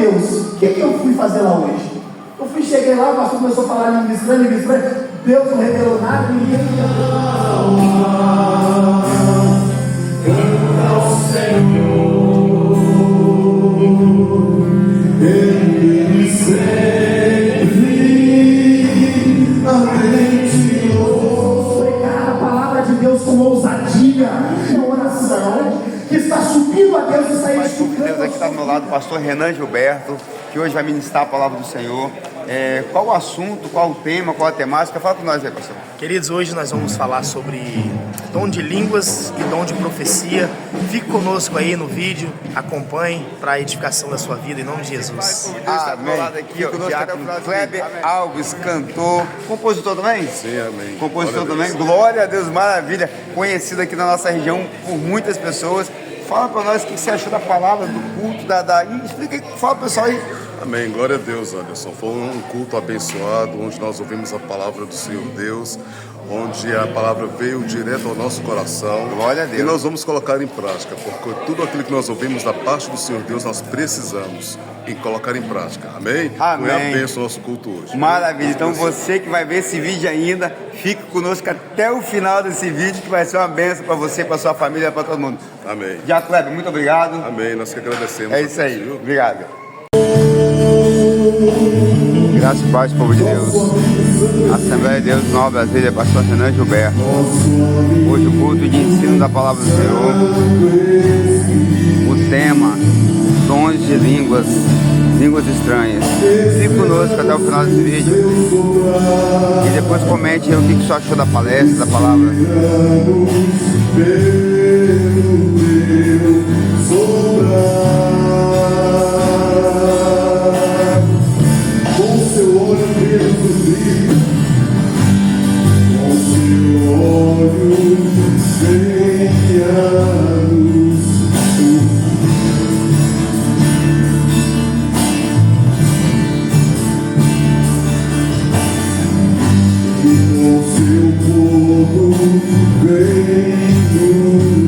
Deus, o que eu fui fazer lá hoje? Cheguei lá, o pastor começou a falar língua estranha, Deus não revelou nada, ninguém canta ao Senhor, Ele sempre abençoou. Pregar a palavra de Deus com ousadia, com oração, que está subindo a Deus e está edificando. Deus aqui está do meu lado, o pastor Renan Gilberto, que hoje vai ministrar a palavra do Senhor. Qual o assunto, qual o tema, qual a temática? Fala com nós aí, pastor. Queridos, hoje nós vamos falar sobre dom de línguas e dom de profecia. Fique conosco aí no vídeo, acompanhe para a edificação da sua vida, em nome de Jesus. Deus está do meu lado aqui, o Diácono Kleber Alves, cantor, compositor também? Sim, amém. Compositor também, glória a Deus, maravilha, conhecido aqui na nossa região por muitas pessoas. Fala para nós o que você achou da palavra, do culto, explica aí, fala pro pessoal aí. Amém, glória a Deus, Anderson. Foi um culto abençoado, onde nós ouvimos a palavra do Senhor Deus, onde a palavra veio direto ao nosso coração. Glória a Deus. E nós vamos colocar em prática, porque tudo aquilo que nós ouvimos da parte do Senhor Deus, nós precisamos em colocar em prática. Amém? Amém. Foi a bênção do nosso culto hoje. Maravilha. Então você que vai ver esse vídeo ainda, fique conosco até o final desse vídeo, que vai ser uma bênção para você, para sua família, para todo mundo. Amém. Diácono Kleber, muito obrigado. Amém, nós que agradecemos. É isso aí. Viu? Obrigado. Graças e paz, povo de Deus. Assembleia de Deus Nova Brasília, pastor Renan Gilberto. Hoje o culto de ensino da palavra do Senhor. O tema, dons de línguas estranhas. Fique conosco até o final desse vídeo. E depois comente aí o que você achou da palestra, da palavra. Seu povo vem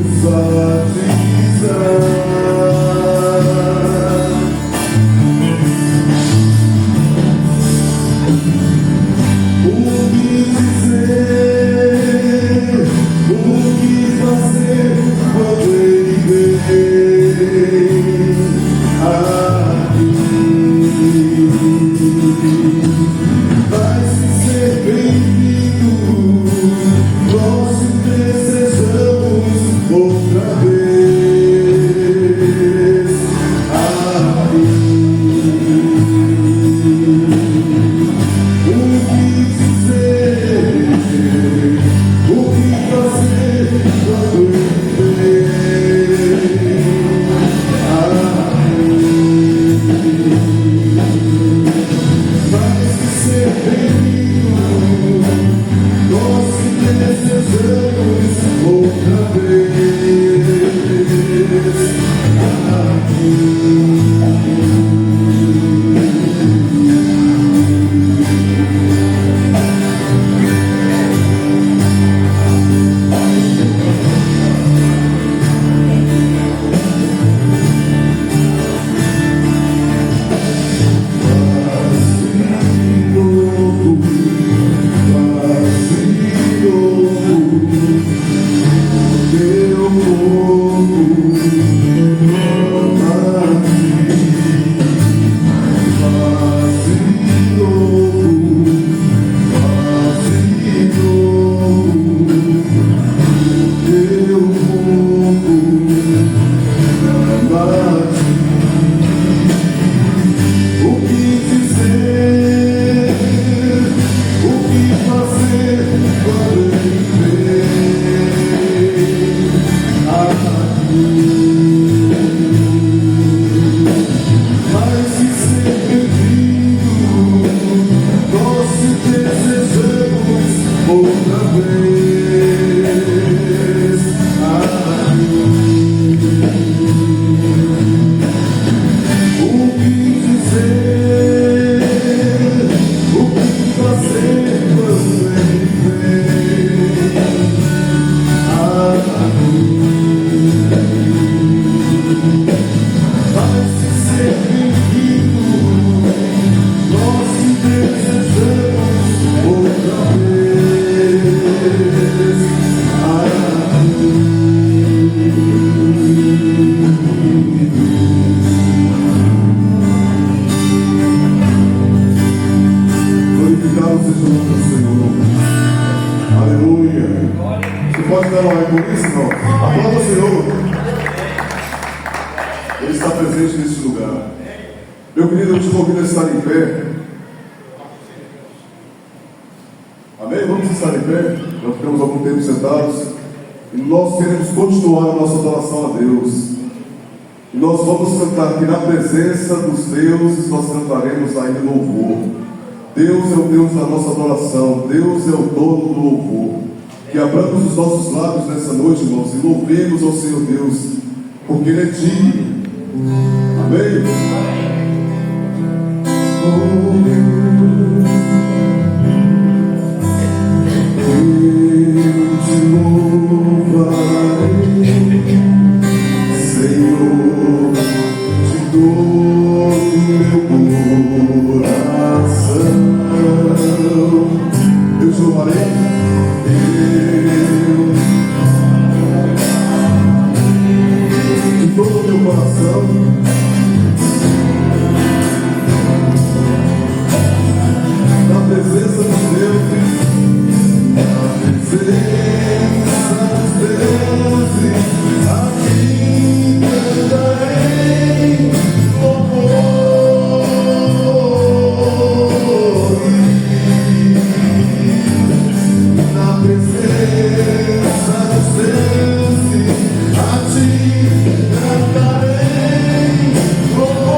Meu querido, eu te convido a estar em pé. Amém? Vamos estar em pé. Nós ficamos algum tempo sentados. E nós queremos continuar a nossa adoração a Deus. E nós vamos cantar que na presença dos deuses nós cantaremos ainda louvor. Deus é o Deus da nossa adoração. Deus é o dono do louvor. Que abramos os nossos lábios nessa noite, irmãos, e louvemos ao Senhor Deus, porque Ele é digno. Amém? Eu te louvarei, Senhor, de todo meu coração. Eu te louvarei. De todo o meu coração, na presença dos deuses, na presença dos deuses, a ti cantarei louvor. Na presença dos deuses, a ti cantarei louvores.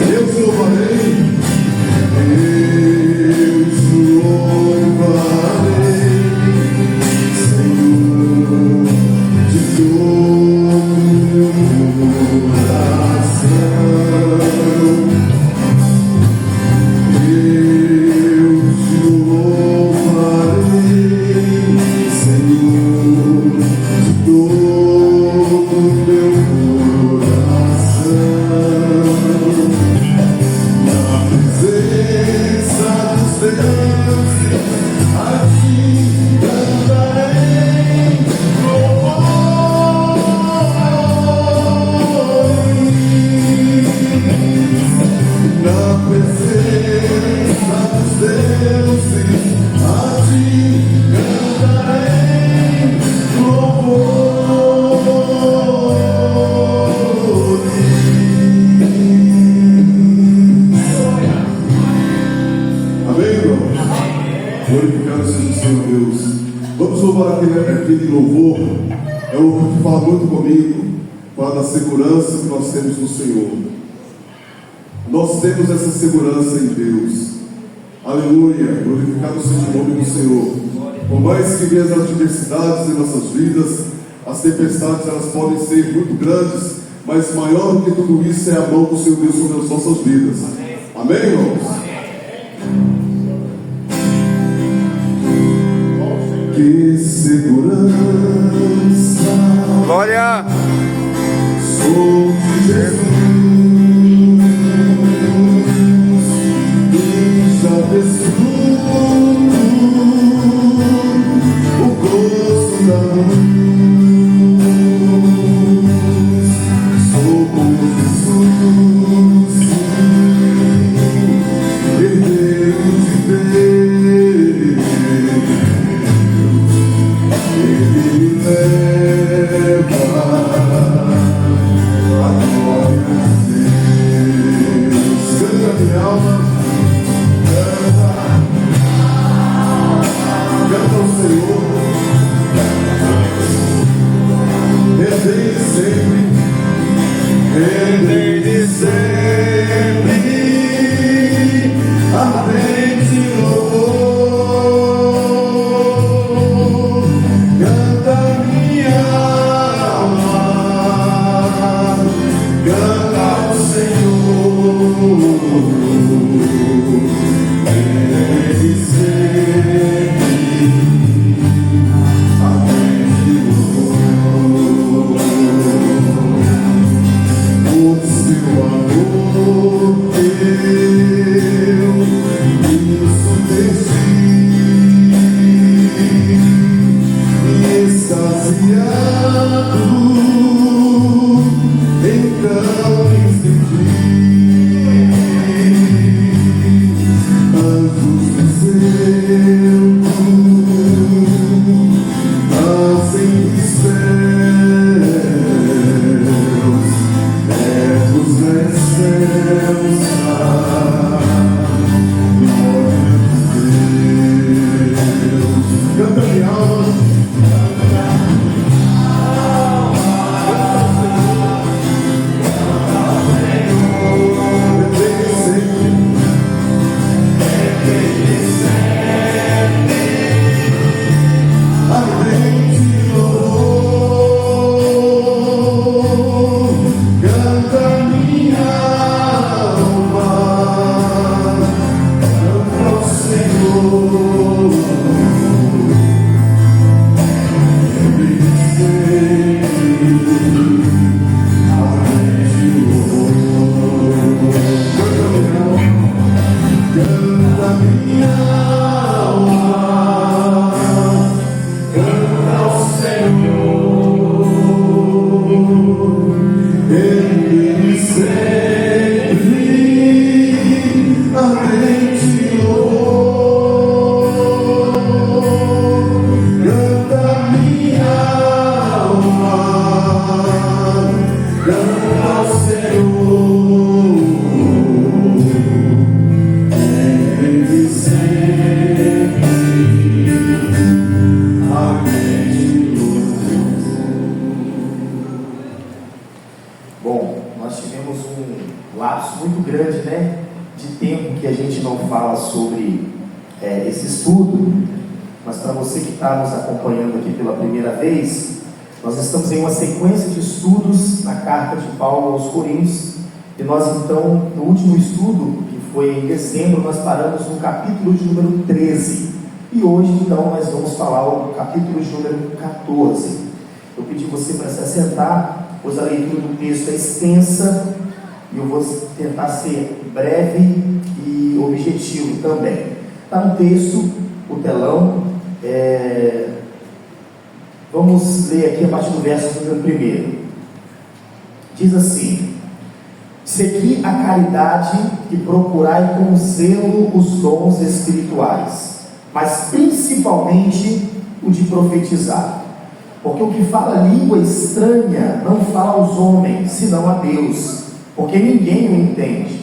Eu te louvarei, Senhor, de todo meu coração. Glorificado seja o Senhor Deus. Vamos louvar aquele louvor. É um louvor que fala muito comigo, fala da segurança que nós temos no Senhor. Nós temos essa segurança em Deus. Aleluia, glorificado seja o nome do Senhor. Por mais que venham as adversidades em nossas vidas, as tempestades elas podem ser muito grandes, mas maior do que tudo isso é a mão do Senhor Deus sobre as nossas vidas. Amém, irmãos? Que segurança, Glória! sou de Jesus, e já desfruto o gosto da luz. Sou como Jesus, herdeiro de Deus. Ele me leva a glória de Deus. Canta minha alma, canta ao Senhor. Rei sempre, Rei sempre, ardente louvor. Canta minha alma, canta ao Senhor. Ele sempre ardente louvor. O seu amor Bom, nós tivemos um lapso muito grande, né, de tempo que a gente não fala sobre esse estudo, mas para você que está nos acompanhando aqui pela primeira vez, nós estamos em uma sequência de estudos na carta de Paulo aos Coríntios, e nós então, no último estudo, que foi em dezembro, nós paramos no capítulo de número 13, e hoje então nós vamos falar o capítulo de número 14. Eu pedi você para se assentar, pois a leitura do texto é extensa, e eu vou tentar ser breve e objetivo também. Está no texto, o telão, vamos ler aqui a partir do verso número 1. Diz assim: segui a caridade e procurai com zelo os dons espirituais, mas principalmente o de profetizar, porque o que fala língua estranha não fala aos homens, senão a Deus, porque ninguém o entende,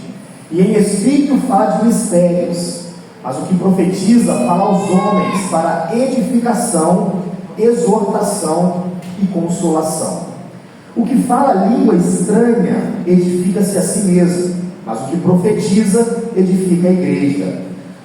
e em espírito fala de mistérios, mas o que profetiza fala aos homens para edificação, exortação e consolação. O que fala língua estranha edifica-se a si mesmo, mas o que profetiza edifica a igreja.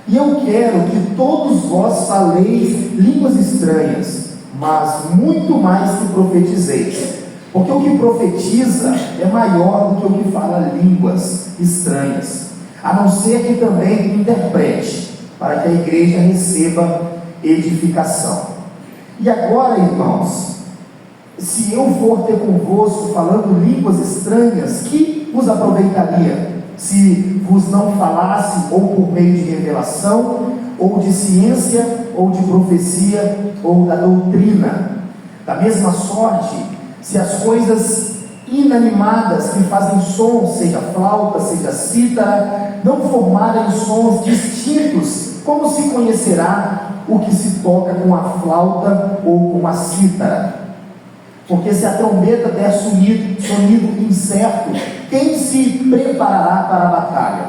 E eu quero que todos vós faleis línguas estranhas, mas muito mais que profetizeis, porque o que profetiza é maior do que o que fala línguas estranhas, a não ser que também interprete, para que a igreja receba edificação. E agora, irmãos, se eu for ter convosco falando línguas estranhas, que vos aproveitaria, se vos não falasse ou por meio de revelação, ou de ciência, ou de profecia, ou da doutrina? Da mesma sorte, se as coisas inanimadas que fazem som, seja flauta, seja cítara, não formarem sons distintos, como se conhecerá o que se toca com a flauta ou com a cítara? Porque se a trombeta der sonido incerto, quem se preparará para a batalha?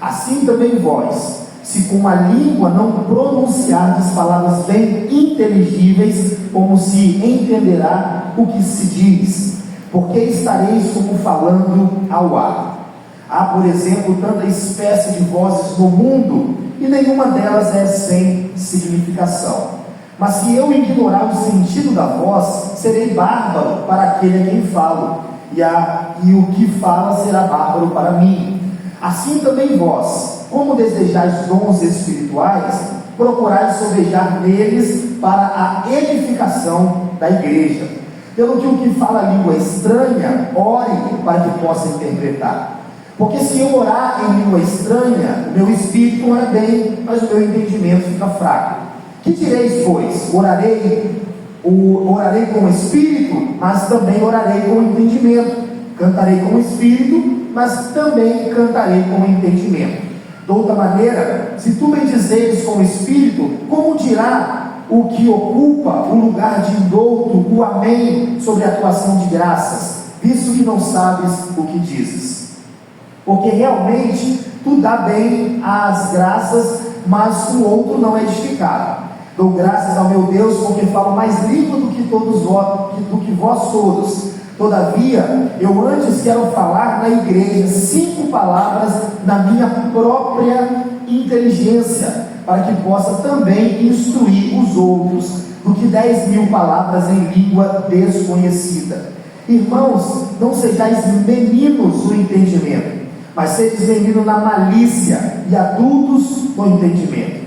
Assim também vós, se com a língua não pronunciardes palavras bem inteligíveis, como se entenderá o que se diz? Porque estareis como falando ao ar. Há, por exemplo, tanta espécie de vozes no mundo, e nenhuma delas é sem significação. Mas se eu ignorar o sentido da voz, serei bárbaro para aquele a quem falo, e o que fala será bárbaro para mim. Assim também vós, como desejais dons espirituais, procurai sobejar neles para a edificação da igreja. Pelo que o que fala língua estranha, ore para que possa interpretar. Porque se eu orar em língua estranha, o meu espírito ora bem, mas o meu entendimento fica fraco. Que direis, pois? Orarei com o espírito, mas também orarei com o entendimento. Cantarei com o espírito, mas também cantarei com o entendimento. De outra maneira, se tu bendizeres com o espírito, como dirá o que ocupa o lugar de indouto o amém sobre a tua ação de graças, visto que não sabes o que dizes? Porque realmente tu dá bem às graças, mas o outro não é edificado. Dou graças ao meu Deus, porque falo mais língua do que vós todos. Todavia, eu antes quero falar na igreja 5 palavras na minha própria inteligência, para que possa também instruir os outros, do que 10.000 palavras em língua desconhecida. Irmãos, não sejais meninos no entendimento, mas sedes meninos na malícia, e adultos no entendimento.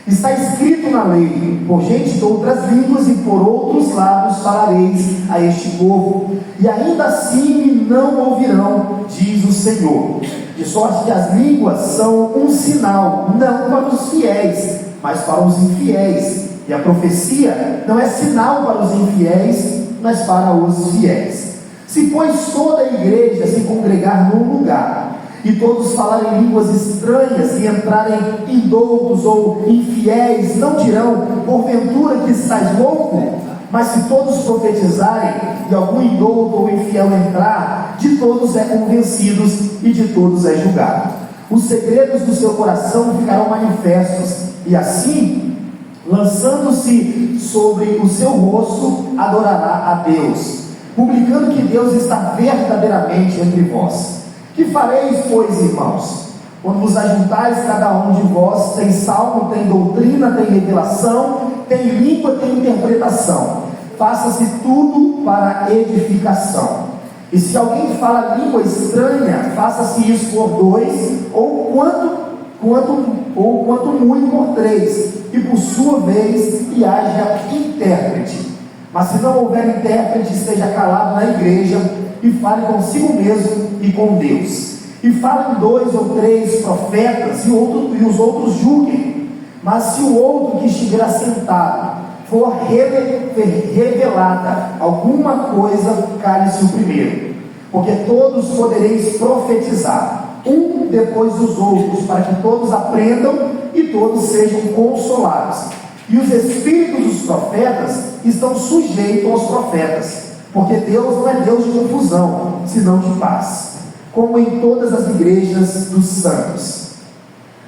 Está escrito na lei: por gente de outras línguas e por outros lábios falareis a este povo, e ainda assim me não ouvirão, diz o Senhor. De sorte que as línguas são um sinal, não para os fiéis, mas para os infiéis, e a profecia não é sinal para os infiéis, mas para os fiéis. Se pois toda a igreja se congregar num lugar, e todos falarem línguas estranhas e entrarem indoutos ou infiéis, não dirão, porventura, que estáis louco? Mas se todos profetizarem, e algum indouto ou infiel entrar, de todos é convencidos e de todos é julgado. Os segredos do seu coração ficarão manifestos, e assim, lançando-se sobre o seu rosto, adorará a Deus. publicando que Deus está verdadeiramente entre vós. Que fareis, pois, irmãos? Quando vos ajuntares, cada um de vós tem salmo, tem doutrina, tem revelação, tem língua, tem interpretação. Faça-se tudo para edificação. E se alguém fala língua estranha, faça-se isso por 2, ou quanto muito por 3, e por sua vez que haja intérprete. Mas se não houver intérprete, esteja calado na igreja e fale consigo mesmo e com Deus. E falem 2 ou 3 profetas, e os outros julguem. Mas se o outro que estiver assentado for revelada alguma coisa, cale-se o primeiro, porque todos podereis profetizar, um depois dos outros, para que todos aprendam e todos sejam consolados. E os espíritos dos profetas estão sujeitos aos profetas, porque Deus não é Deus de confusão, senão de paz, como em todas as igrejas dos santos.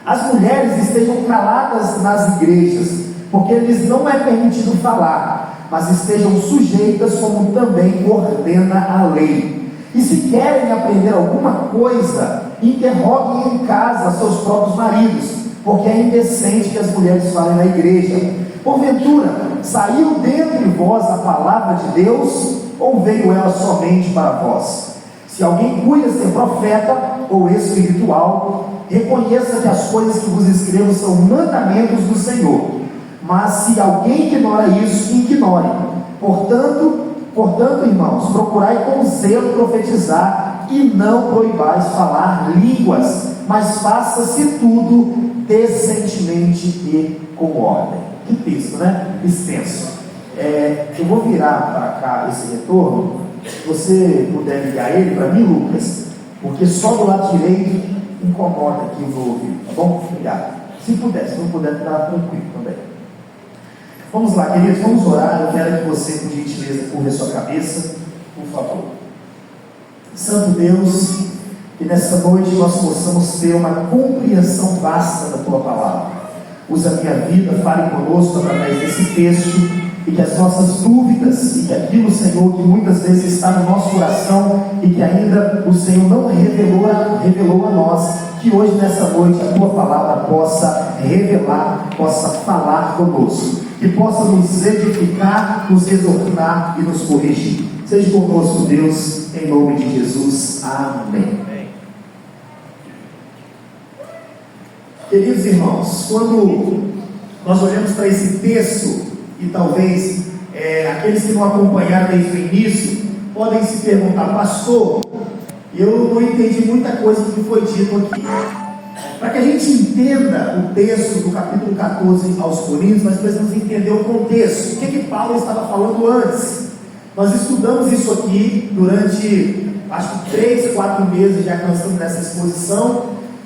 As mulheres estejam caladas nas igrejas, porque lhes não é permitido falar, mas estejam sujeitas, como também ordena a lei. E se querem aprender alguma coisa, interroguem em casa seus próprios maridos, porque é indecente que as mulheres falem na igreja. Porventura, saiu dentre vós a palavra de Deus, ou veio ela somente para vós? Se alguém cuida ser profeta ou espiritual, reconheça que as coisas que vos escrevo são mandamentos do Senhor. Mas se alguém ignora isso, ignore. Portanto, irmãos, procurai com zelo profetizar, e não proibais falar línguas, mas faça-se tudo decentemente e com ordem. Que texto, né? Extenso. Eu vou virar para cá esse retorno. Se você puder ligar ele para mim, Lucas, porque só do lado direito incomoda aqui o meu ouvido, tá bom? Obrigado. Se puder, se não puder, tá tranquilo também. Vamos lá, queridos, vamos orar. Eu quero que você, por gentileza, curva a sua cabeça, por favor. Santo Deus, que nessa noite nós possamos ter uma compreensão vasta da Tua palavra. Usa a minha vida, fale conosco através desse texto, e que as nossas dúvidas, e que aquilo, Senhor, que muitas vezes está no nosso coração, e que ainda o Senhor não revelou a nós, que hoje, nessa noite, a Tua palavra possa revelar, possa falar conosco, que possa nos edificar, nos exortar e nos corrigir. Seja conosco, Deus, em nome de Jesus. Amém. Queridos irmãos, quando nós olhamos para esse texto, e talvez aqueles que não acompanharam desde o início podem se perguntar: pastor, eu não entendi muita coisa do que foi dito aqui. Para que a gente entenda o texto do capítulo 14 aos Coríntios, nós precisamos entender o contexto. O que Paulo estava falando antes? Nós estudamos isso aqui durante, acho que 3, 4 meses, já cansamos nessa exposição,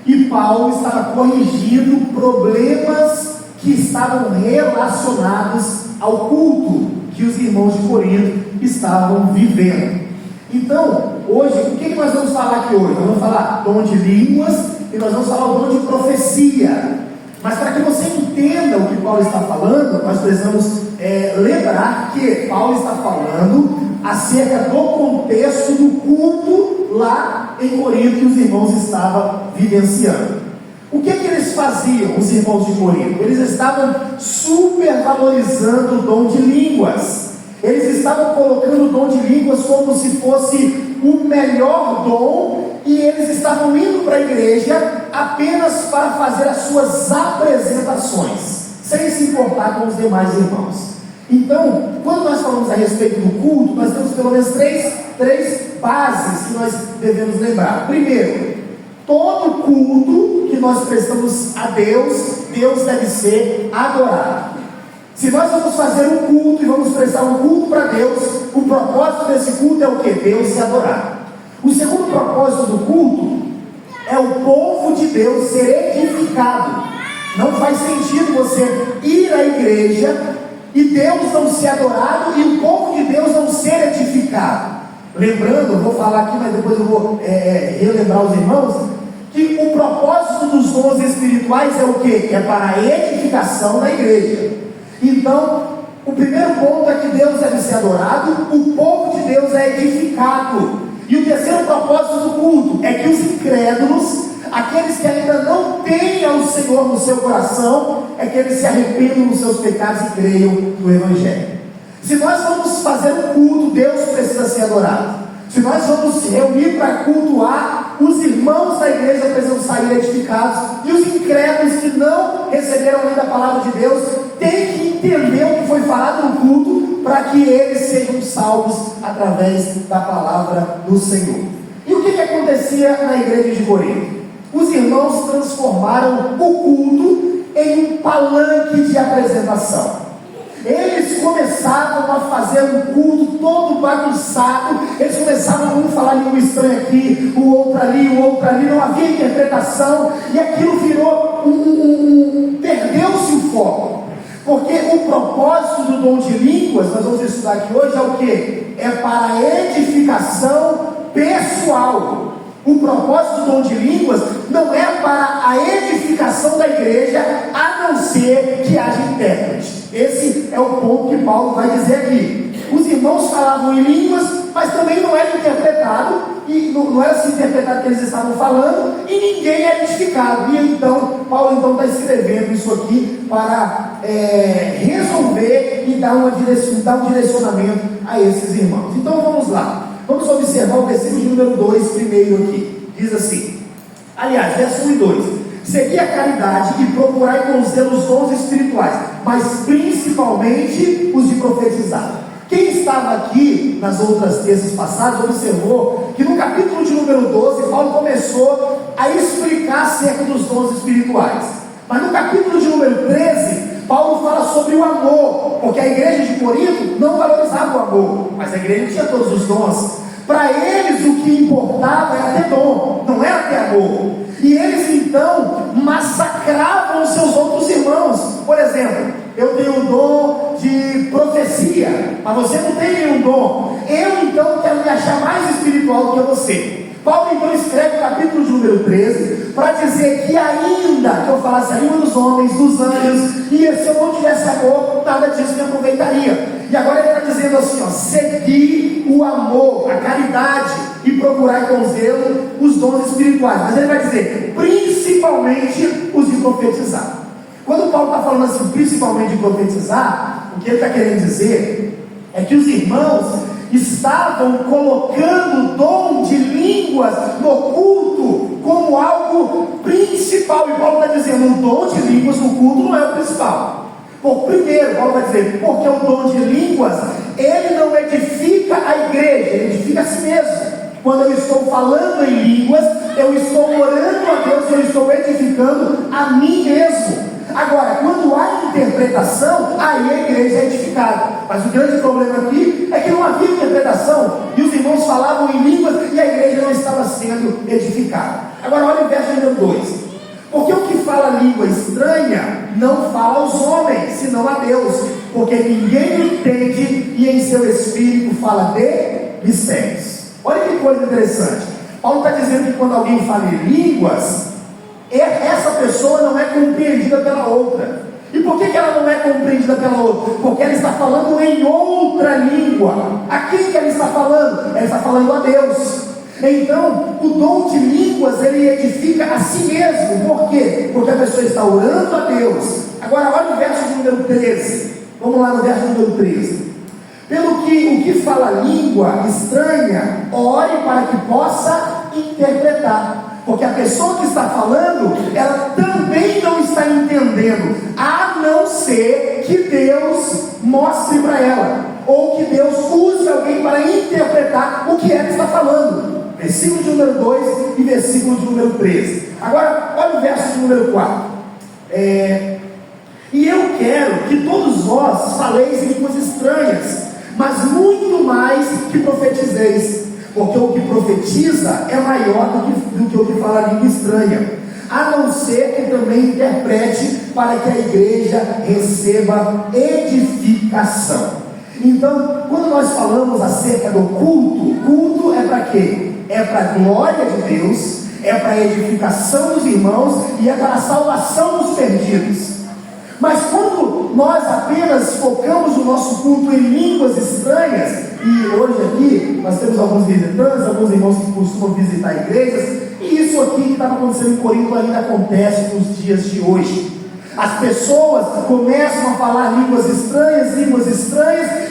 e Paulo estava corrigindo problemas que estavam relacionados ao culto que os irmãos de Corinto estavam vivendo. Então, hoje, o que nós vamos falar aqui hoje? Nós vamos falar dom de línguas e nós vamos falar o dom de profecia. Mas para que você entenda o que Paulo está falando, nós precisamos lembrar que Paulo está falando acerca do contexto do culto lá em Corinto que os irmãos estavam vivenciando. O que eles faziam, os irmãos de Corinto? Eles estavam supervalorizando o dom de línguas. Eles estavam colocando o dom de línguas como se fosse o melhor dom, e eles estavam indo para a igreja apenas para fazer as suas apresentações, sem se importar com os demais irmãos. Então, quando nós falamos a respeito do culto, nós temos pelo menos três bases que nós devemos lembrar. Primeiro, todo culto que nós prestamos a Deus, Deus deve ser adorado. Se nós vamos fazer um culto e vamos prestar um culto para Deus, o propósito desse culto é o que? Deus se adorar. O segundo propósito do culto é o povo de Deus ser edificado. Não faz sentido você ir à igreja e Deus não ser adorado e o povo de Deus não ser edificado. Lembrando, eu vou falar aqui, mas depois eu vou relembrar os irmãos, que o propósito dos dons espirituais é o quê? É para a edificação da igreja. Então, O primeiro ponto é que Deus deve ser adorado, o povo de Deus é edificado. E o terceiro propósito do culto é que os incrédulos, aqueles que ainda não têm ao Senhor no seu coração, é que eles se arrependam dos seus pecados e creiam no Evangelho. Se nós vamos fazer um culto, Deus precisa ser adorado. Se nós vamos se reunir para cultuar, os irmãos da igreja precisam sair edificados, e os incrédulos que não receberam ainda a palavra de Deus têm que entender o que foi falado no culto, para que eles sejam salvos através da palavra do Senhor. E o que acontecia na igreja de Corinto? Os irmãos transformaram o culto em um palanque de apresentação. Eles começavam a fazer um culto todo bagunçado. Eles começavam um falar língua estranha aqui, o outro ali, não havia interpretação, e aquilo virou perdeu-se o foco. Porque o propósito do dom de línguas, nós vamos estudar aqui hoje, é o que? É para a edificação pessoal. O propósito do dom de línguas não é para a edificação da igreja, a não ser que haja intérprete. Esse é o ponto que Paulo vai dizer aqui. Os irmãos falavam em línguas, mas também não era interpretado, e não era assim interpretado que eles estavam falando, e ninguém era edificado. E então, Paulo está escrevendo isso aqui para resolver e dar um direcionamento a esses irmãos. Então vamos lá. Vamos observar o versículo de número 2 primeiro aqui. Diz assim, aliás, verso 1 e 2: segui a caridade e procurai com zelo os dons espirituais, mas principalmente os de profetizar. Quem estava aqui nas outras terças passadas observou que no capítulo de número 12 Paulo começou a explicar acerca dos dons espirituais. Mas no capítulo de número 13 Paulo fala sobre o amor, porque a igreja de Corinto não valorizava o amor, mas a igreja tinha todos os dons. Para eles o que importava era ter dom, não era ter amor. E eles então massacravam os seus outros irmãos. Por exemplo, eu tenho o dom de profecia, mas você não tem nenhum dom. Eu então quero me achar mais espiritual do que você. Paulo então escreve o capítulo de número 13 para dizer que ainda que eu falasse a língua dos homens, dos anjos, e se eu não tivesse amor, nada disso me aproveitaria. E agora ele está dizendo assim, segui o amor, a caridade, e procurar com zelo os dons espirituais. Mas ele vai dizer, principalmente os de profetizar. Quando Paulo está falando assim, principalmente de profetizar, o que ele está querendo dizer é que os irmãos estavam colocando o dom de línguas no culto como algo principal. E Paulo está dizendo, o dom de línguas no culto não é o principal. Primeiro, Paulo vai dizer, porque o dom de línguas, ele não edifica a igreja, ele edifica a si mesmo. Quando eu estou falando em línguas, eu estou orando a Deus, eu estou edificando a mim mesmo. Agora, quando há interpretação, aí a igreja é edificada. Mas o grande problema aqui é que não havia interpretação, e os irmãos falavam em línguas, e a igreja não estava sendo edificada. Agora olha o verso número 2: porque o que fala língua estranha não fala aos homens, senão a Deus, porque ninguém entende, e em seu espírito fala de mistérios. Olha que coisa interessante. Paulo está dizendo que quando alguém fala em línguas, essa pessoa não é compreendida pela outra. E por que ela não é compreendida pela outra? Porque ela está falando em outra língua. A quem que ela está falando? Ela está falando a Deus. Então, o dom de línguas, ele edifica a si mesmo. Por quê? Porque a pessoa está orando a Deus. Agora, olha o verso número 13. Vamos lá no verso número 13. Pelo que o que fala língua estranha, ore para que possa interpretar. Porque a pessoa que está falando, ela também não está entendendo, a não ser que Deus mostre para ela, ou que Deus use alguém para interpretar o que ela está falando. Versículo de número 2 e versículo de número 13. Agora, olha o verso de número 4. E eu quero que todos vós faleis línguas estranhas, mas muito mais que profetizeis, porque o que profetiza é maior do que o que fala língua estranha, a não ser que também interprete, para que a igreja receba edificação. Então, quando nós falamos acerca do culto é para quê? É para a glória de Deus, é para a edificação dos irmãos, e é para a salvação dos perdidos. Mas quando nós apenas focamos o nosso culto em línguas estranhas, e hoje aqui nós temos alguns visitantes, alguns irmãos que costumam visitar igrejas, e isso aqui que estava acontecendo em Corinto ainda acontece nos dias de hoje. As pessoas começam a falar línguas estranhas,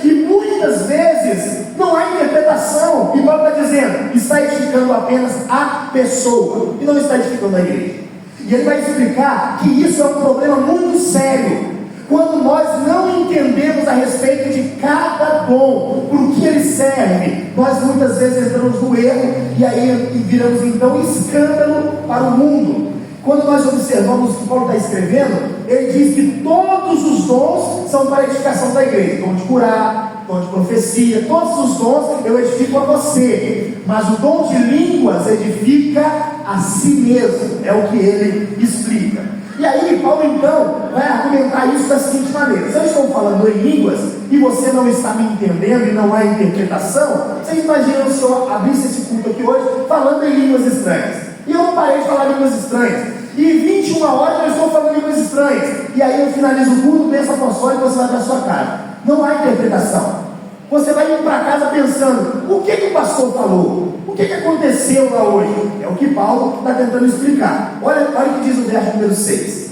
e muitas vezes não há interpretação. E Paulo está dizendo, está edificando apenas a pessoa, e não está edificando a igreja. E ele vai explicar que isso é um problema muito sério, quando nós não entendemos a respeito de cada dom, por que ele serve. Nós muitas vezes entramos no erro, e aí viramos então escândalo para o mundo. Quando nós observamos o que Paulo está escrevendo, ele diz que todos os dons são para a edificação da igreja. Dom de curar, dom de profecia, todos os dons eu edifico a você, mas o dom de línguas edifica a si mesmo, é o que ele explica. E aí Paulo então vai argumentar isso da seguinte maneira: se eu estou falando em línguas e você não está me entendendo e não há interpretação, você imagina se eu abrisse esse culto aqui hoje falando em línguas estranhas, e eu não parei de falar línguas estranhas, e 21 horas eu estou falando línguas estranhas, e aí eu finalizo o culto, pensa para fora e você vai para a sua casa. Não há interpretação. Você vai ir para casa pensando, o que o pastor falou? O que aconteceu lá hoje? É o que Paulo está tentando explicar. Olha o que diz o verso número 6.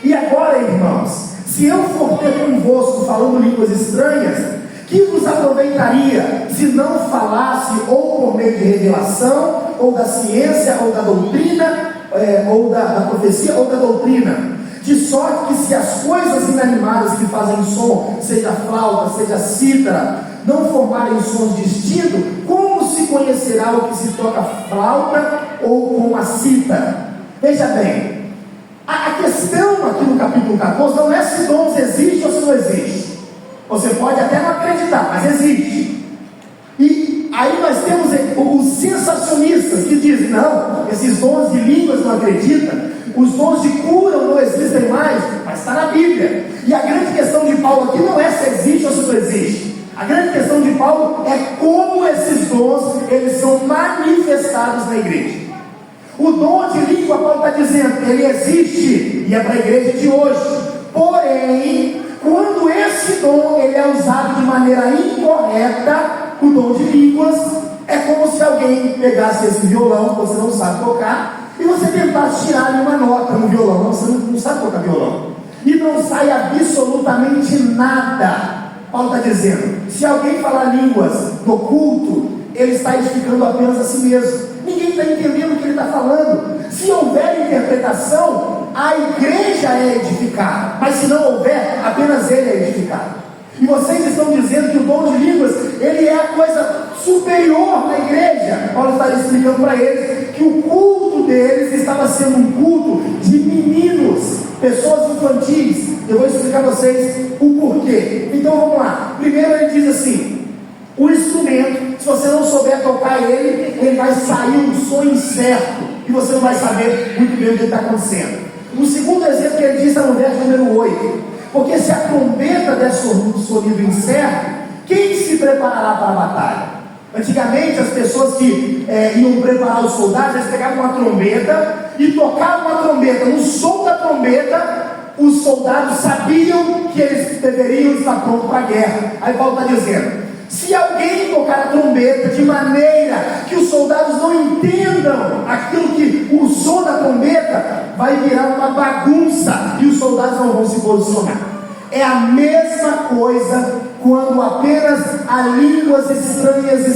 E agora, irmãos, se eu for ter convosco falando línguas estranhas, que vos aproveitaria se não falasse ou por meio de revelação, ou da ciência, ou da doutrina, ou da profecia, ou da doutrina? De sorte que se as coisas inanimadas que fazem som, seja flauta, seja cítara, não formarem sons distintos, como se conhecerá o que se toca flauta ou com a cítara? Veja bem, a questão aqui no capítulo 14 não é se dons existem ou se não existem. Você pode até não acreditar, mas existe. E aí nós temos os sensacionistas que dizem, não, esses dons de línguas não acreditam, os dons de cura não existem mais, mas está na Bíblia. E a grande questão de Paulo aqui não é se existe ou se não existe. A grande questão de Paulo é como esses dons eles são manifestados na igreja. O dom de língua, Paulo está dizendo, ele existe e é para a igreja de hoje. Porém, quando esse dom ele é usado de maneira incorreta, o dom de línguas, é como se alguém pegasse esse violão que você não sabe tocar e você tentasse tirar uma nota no violão. Você não sabe tocar violão e não sai absolutamente nada. Paulo está dizendo, se alguém falar línguas no culto, ele está edificando apenas a si mesmo. Ninguém está entendendo o que ele está falando. Se houver interpretação, a igreja é edificada, mas se não houver, apenas ele é edificado. E vocês estão dizendo que o dom de línguas ele é a coisa superior na igreja. Paulo está explicando para eles que o culto deles estava sendo um culto de meninos, pessoas infantis. Eu vou explicar a vocês o porquê. Então vamos lá. Primeiro ele diz assim: o instrumento, se você não souber tocar ele vai sair um som incerto e você não vai saber muito bem o que está acontecendo. O segundo exemplo que ele diz está no verso número 8: porque se a trombeta der sonido incerto, quem se preparará para a batalha? Antigamente as pessoas que iam preparar os soldados, eles pegavam uma trombeta e tocavam a trombeta. No som da trombeta, os soldados sabiam que eles deveriam estar prontos para a guerra. Aí Paulo está dizendo, se alguém tocar a trombeta de maneira que os soldados não entendam aquilo que o som da trombeta, vai virar uma bagunça e os soldados não vão se posicionar. É a mesma coisa quando apenas há línguas estranhas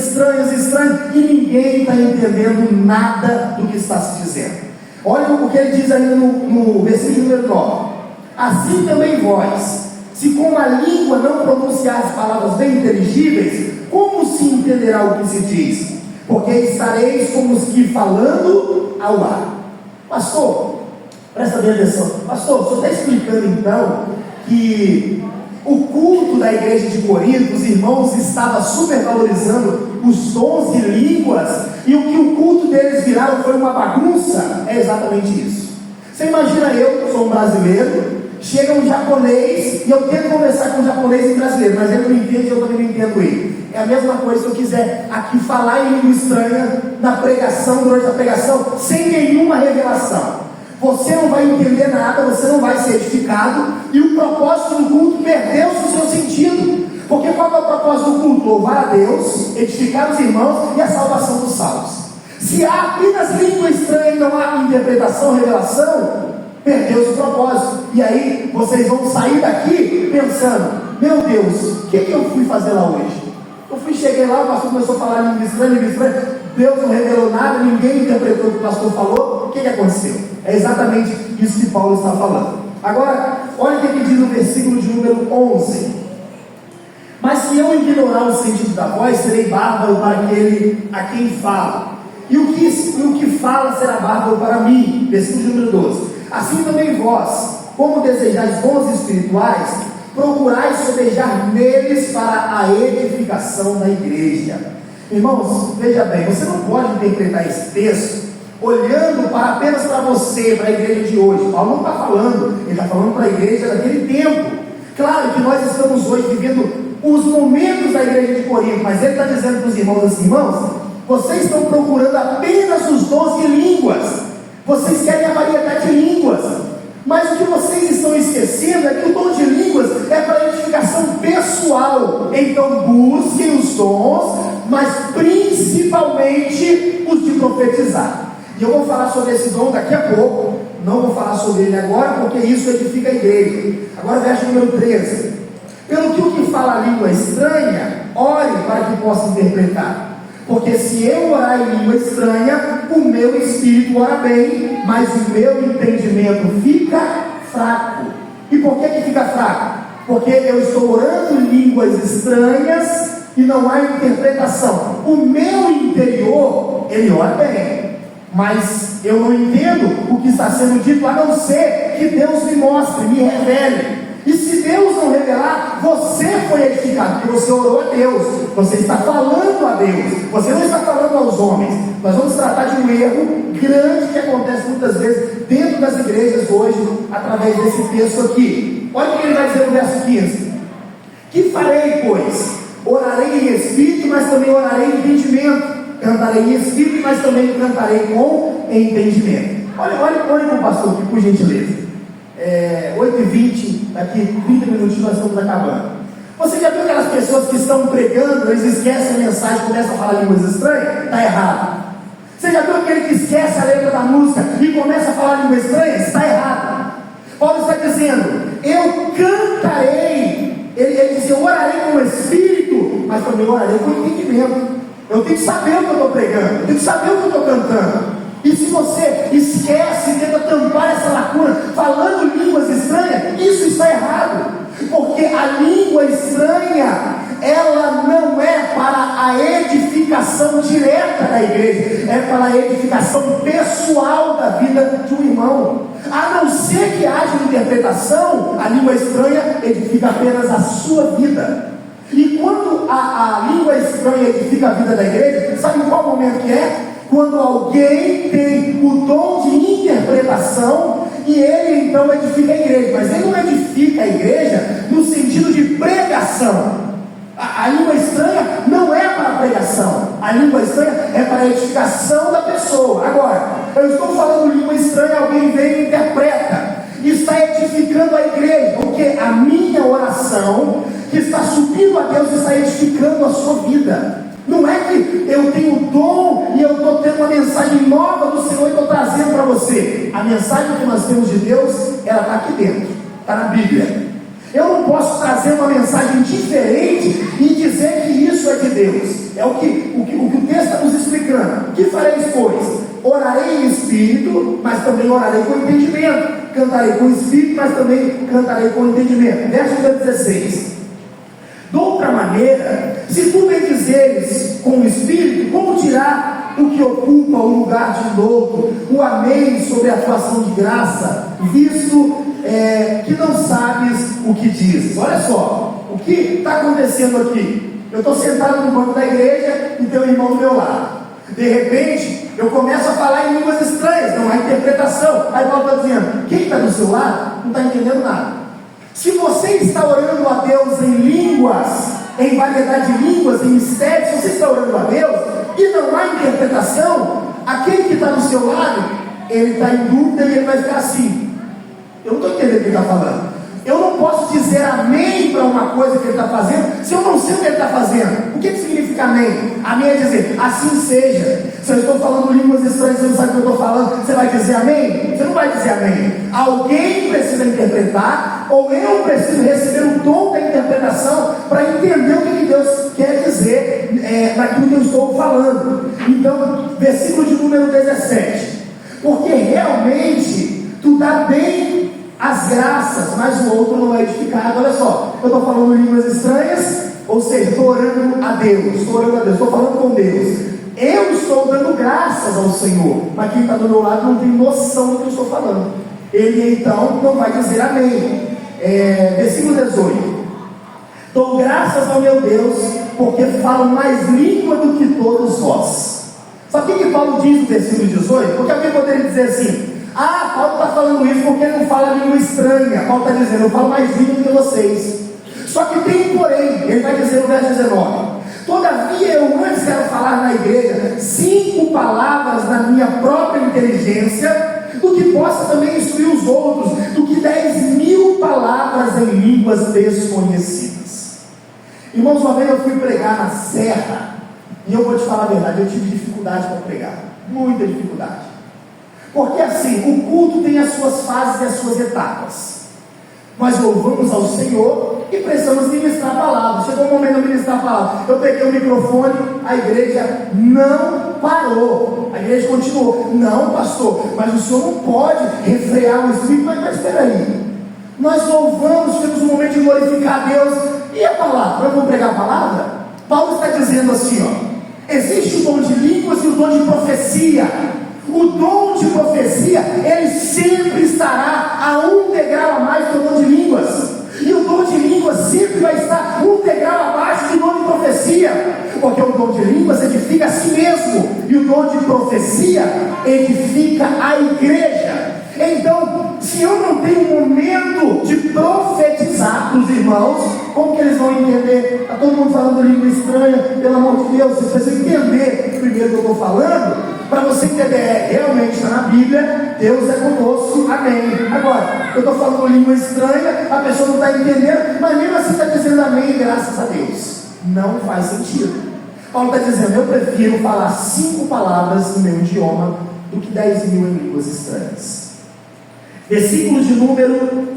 e ninguém está entendendo nada do que está se dizendo. Olha o que ele diz ainda no versículo número 9: assim também vós, se com a língua não pronunciares palavras bem inteligíveis, como se entenderá o que se diz? Porque estareis como os que falando ao ar. Pastor, presta bem atenção. Pastor, o senhor está explicando então que o culto da igreja de Corinto, os irmãos estavam supervalorizando os dons de línguas, e o que o culto deles viraram foi uma bagunça? É exatamente isso. Você imagina eu, que sou um brasileiro, chega um japonês e eu tento conversar com um japonês e brasileiro, mas ele não entende e eu também não entendo ele. É a mesma coisa se eu quiser aqui falar em língua estranha na pregação, durante a pregação, sem nenhuma revelação. você não vai entender nada, você não vai ser edificado, e o propósito do culto perdeu-se o seu sentido. Porque qual é o propósito do culto? Louvar a Deus, edificar os irmãos e a salvação dos salvos. Se há apenas língua estranha e não há interpretação, revelação, perdeu-se o propósito. E aí vocês vão sair daqui pensando: meu Deus, o que eu fui fazer lá hoje? Cheguei lá, o pastor começou a falar língua estranha, Deus não revelou nada, ninguém interpretou o que o pastor falou. O que aconteceu? É exatamente isso que Paulo está falando. Agora, olha o que diz no versículo de número 11: mas se eu ignorar o sentido da voz, serei bárbaro para aquele a quem falo, e o que fala será bárbaro para mim. Versículo de número 12: assim também vós, como desejais dons espirituais, procurai sobejar neles para a edificação da igreja. Irmãos, veja bem, você não pode interpretar esse texto olhando apenas para você, para a igreja de hoje. Paulo não está falando, ele está falando para a igreja daquele tempo. Claro que nós estamos hoje vivendo os momentos da igreja de Corinto, mas ele está dizendo para os irmãos assim: irmãos, vocês estão procurando apenas os dons de línguas, vocês querem a variedade de línguas, mas o que vocês estão esquecendo é que o dom de línguas é para edificação pessoal. Então busquem os dons, mas principalmente os de profetizar. E eu vou falar sobre esse dom daqui a pouco, não vou falar sobre ele agora, porque isso edifica a igreja. Agora verso número 13: pelo que o que fala a língua estranha, ore para que possa interpretar. Porque se eu orar em língua estranha, o meu espírito ora bem, mas o meu entendimento fica fraco. E por que fica fraco? Porque eu estou orando em línguas estranhas e não há interpretação. O meu interior, ele ora bem, mas eu não entendo o que está sendo dito, a não ser que Deus me mostre, me revele. E se Deus não revelar, você foi edificado, porque você orou a Deus, você está falando a Deus, você não está falando aos homens. Nós vamos tratar de um erro grande que acontece muitas vezes dentro das igrejas hoje, através desse texto aqui. Olha o que ele vai dizer no verso 15: que farei, pois? Orarei em espírito, mas também orarei em entendimento. Cantarei em espírito, mas também cantarei com entendimento. Olha para o pastor aqui, por gentileza. 8h20, daqui 30 minutinhos nós estamos acabando. Você já viu aquelas pessoas que estão pregando, eles esquecem a mensagem e começam a falar línguas estranhas? Está errado. Você já viu aquele que esquece a letra da música e começa a falar línguas estranhas? Está errado. Paulo está dizendo: eu cantarei. Ele diz: eu orarei com o espírito, mas também orarei com entendimento. Eu tenho que saber o que eu estou pregando, eu tenho que saber o que eu estou cantando. E se você esquece e tenta tampar essa lacuna falando línguas estranhas, isso está errado. Porque a língua estranha, ela não é para a edificação direta da igreja, é para a edificação pessoal da vida de um irmão. A não ser que haja interpretação, a língua estranha edifica apenas a sua vida. E quando a língua estranha edifica a vida da igreja, sabe em qual momento que é? Quando alguém tem o dom de interpretação e ele então edifica a igreja. Mas ele não edifica a igreja no sentido de pregação. A língua estranha não é para pregação, a língua estranha é para a edificação da pessoa. Agora, eu estou falando língua estranha, alguém vem e interpreta, está edificando a igreja, porque a minha oração que está subindo a Deus está edificando a sua vida. Não é que eu tenho dom e eu estou tendo uma mensagem nova do Senhor e estou trazendo para você. A mensagem que nós temos de Deus, ela está aqui dentro, está na Bíblia. Eu não posso trazer uma mensagem diferente e dizer que isso é de Deus. É o que o texto está nos explicando. Que fareis, pois? Orarei em espírito, mas também orarei com entendimento. Cantarei com espírito, mas também cantarei com entendimento. Verso 16. De outra maneira, se tu bendizeres com o Espírito, como tirar o que ocupa o lugar de outro, o amém sobre a tua ação de graça, visto que não sabes o que dizes? Olha só, o que está acontecendo aqui? Eu estou sentado no banco da igreja e tem um irmão do meu lado. De repente, eu começo a falar em línguas estranhas, não há interpretação. Aí Paulo está dizendo: quem está do seu lado não está entendendo nada. Se você está orando a Deus em línguas, em variedade de línguas, em mistérios, se você está orando a Deus e não há interpretação, aquele que está do seu lado ele está em dúvida e ele vai ficar assim. Eu não estou entendendo o que ele está falando. Eu não posso dizer amém para uma coisa que ele está fazendo se eu não sei o que ele está fazendo. O que significa amém? Amém é dizer, assim seja. Se eu estou falando línguas estranhas, você não sabe o que eu estou falando, você vai dizer amém? Você não vai dizer amém. Alguém precisa interpretar, ou eu preciso receber o dom da interpretação para entender o que Deus quer dizer naquilo que eu estou falando. Então, versículo de número 17. Porque realmente tu dá bem as graças, mas o outro não é edificado. Olha só, eu estou falando línguas estranhas, ou seja, estou orando a Deus, estou falando com Deus. Eu estou dando graças ao Senhor, mas quem está do meu lado não tem noção do que eu estou falando. Ele então não vai dizer amém. Versículo 18. Dou graças ao meu Deus, porque falo mais língua do que todos vós. Sabe o que Paulo diz no versículo 18? Porque alguém poderia dizer assim: Paulo está falando isso porque ele não fala língua estranha. Paulo está dizendo, eu falo mais língua do que vocês. Só que tem um porém, ele vai dizer no verso 19: todavia eu antes quero falar na igreja 5 palavras na minha própria inteligência, do que possa também instruir os outros, do que 10.000 palavras em línguas desconhecidas. Irmãos, uma vez eu fui pregar na Serra, e eu vou te falar a verdade, eu tive dificuldade para pregar, muita dificuldade. Porque assim, o culto tem as suas fases e as suas etapas. Nós louvamos ao Senhor e precisamos ministrar a palavra. Chegou o momento de ministrar a palavra. Eu peguei o microfone, a igreja não parou. A igreja continuou. Não, pastor, mas o senhor não pode refrear o Espírito. Mas espera aí. Nós louvamos, temos um momento de glorificar a Deus. E a palavra? Nós vamos pregar a palavra? Paulo está dizendo assim, existe o dom de línguas e o dom de profecia. O dom de profecia, ele sempre estará a um degrau a mais que o dom de línguas. E o dom de línguas sempre vai estar um degrau abaixo do dom de profecia. Porque o dom de línguas edifica a si mesmo. E o dom de profecia edifica a igreja. Então, se eu não tenho um momento de profetizar para os irmãos, como que eles vão entender? Está todo mundo falando língua estranha, pelo amor de Deus, vocês precisam entender primeiro o que eu estou falando. Para você entender, realmente está na Bíblia, Deus é conosco, amém. Agora, eu estou falando língua estranha, a pessoa não está entendendo, mas mesmo assim está dizendo amém, graças a Deus. Não faz sentido. Paulo está dizendo, eu prefiro falar 5 palavras no meu idioma do que 10.000 em línguas estranhas. Versículo de número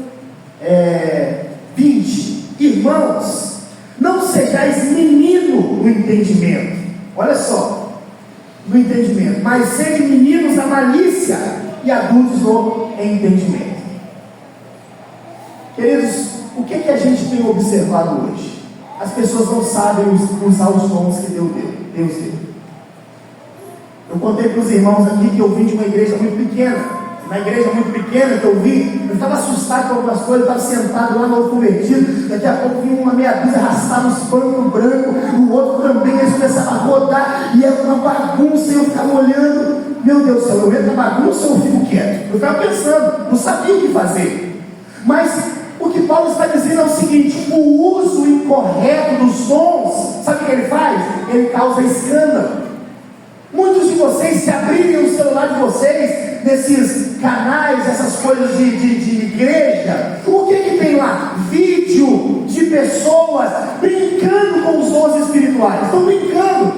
20. Irmãos, não sejais menino no entendimento. Olha só. No entendimento, mas sede meninos na malícia e adultos no entendimento. Queridos, o que a gente tem observado hoje? As pessoas não sabem usar os dons que Deus deu. Eu contei para os irmãos aqui que eu vim de uma igreja muito pequena. Na igreja muito pequena que eu vi, eu estava assustado com algumas coisas, eu estava sentado lá no convertido, daqui a pouco vinha uma meia dúzia arrastar uns panos brancos, o outro também, eles começavam a rodar, e era uma bagunça, e eu ficava olhando, meu Deus do céu, eu entro na bagunça ou eu fico quieto? Eu ficava pensando, não sabia o que fazer. Mas o que Paulo está dizendo é o seguinte: o uso incorreto dos dons, sabe o que ele faz? Ele causa escândalo. Muitos de vocês, se abrirem o celular de vocês, nesses canais, essas coisas de igreja, o que tem lá? Vídeo de pessoas brincando com os dons espirituais. Estão brincando.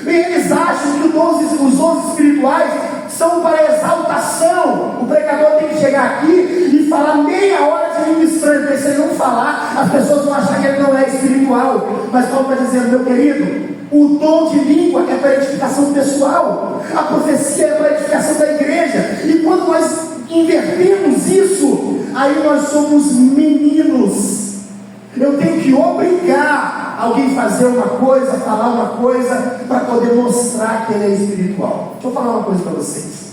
E eles acham que os dons espirituais são para exaltação. O pregador tem que chegar aqui e falar meia hora de língua estranha, porque se ele não falar, as pessoas vão achar que ele não é espiritual. Mas Paulo está dizendo, meu querido, o dom de língua é para edificação pessoal, a profecia é para edificação da igreja. E quando nós invertemos isso, aí nós somos meninos. Eu tenho que obrigar alguém a fazer uma coisa, falar uma coisa, para poder mostrar que ele é espiritual. Deixa eu falar uma coisa para vocês.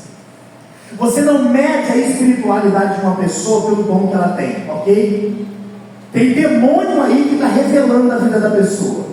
Você não mede a espiritualidade de uma pessoa pelo dom que ela tem, ok? Tem demônio aí que está revelando a vida da pessoa.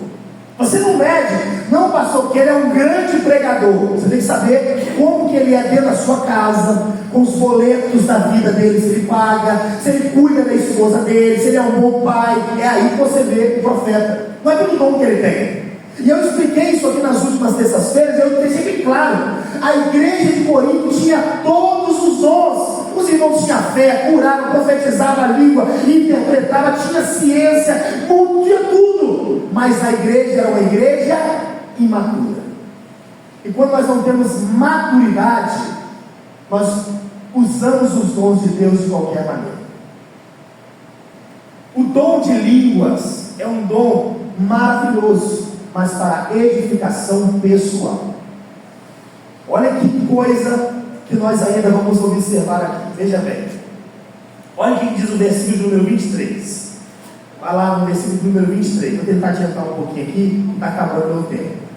Você não mede, não, pastor, porque ele é um grande pregador. Você tem que saber como que ele é dentro da sua casa, com os boletos da vida dele, se ele paga, se ele cuida da esposa dele, se ele é um bom pai. É aí que você vê o profeta. Não é pelo dom que ele tem. E eu expliquei isso aqui nas últimas terças-feiras, eu deixei bem claro. A igreja de Corinto tinha todos todos os dons. Os irmãos tinham fé, curavam, profetizavam a língua, interpretavam, tinha ciência, tinha tudo. Mas a igreja era uma igreja imatura. E quando nós não temos maturidade, nós usamos os dons de Deus de qualquer maneira. O dom de línguas é um dom maravilhoso, mas para edificação pessoal. Olha que coisa que nós ainda vamos observar aqui. Veja bem. Olha o que diz o versículo número 23. Vai lá no versículo número 23. Vou tentar adiantar um pouquinho aqui, está acabando o tempo.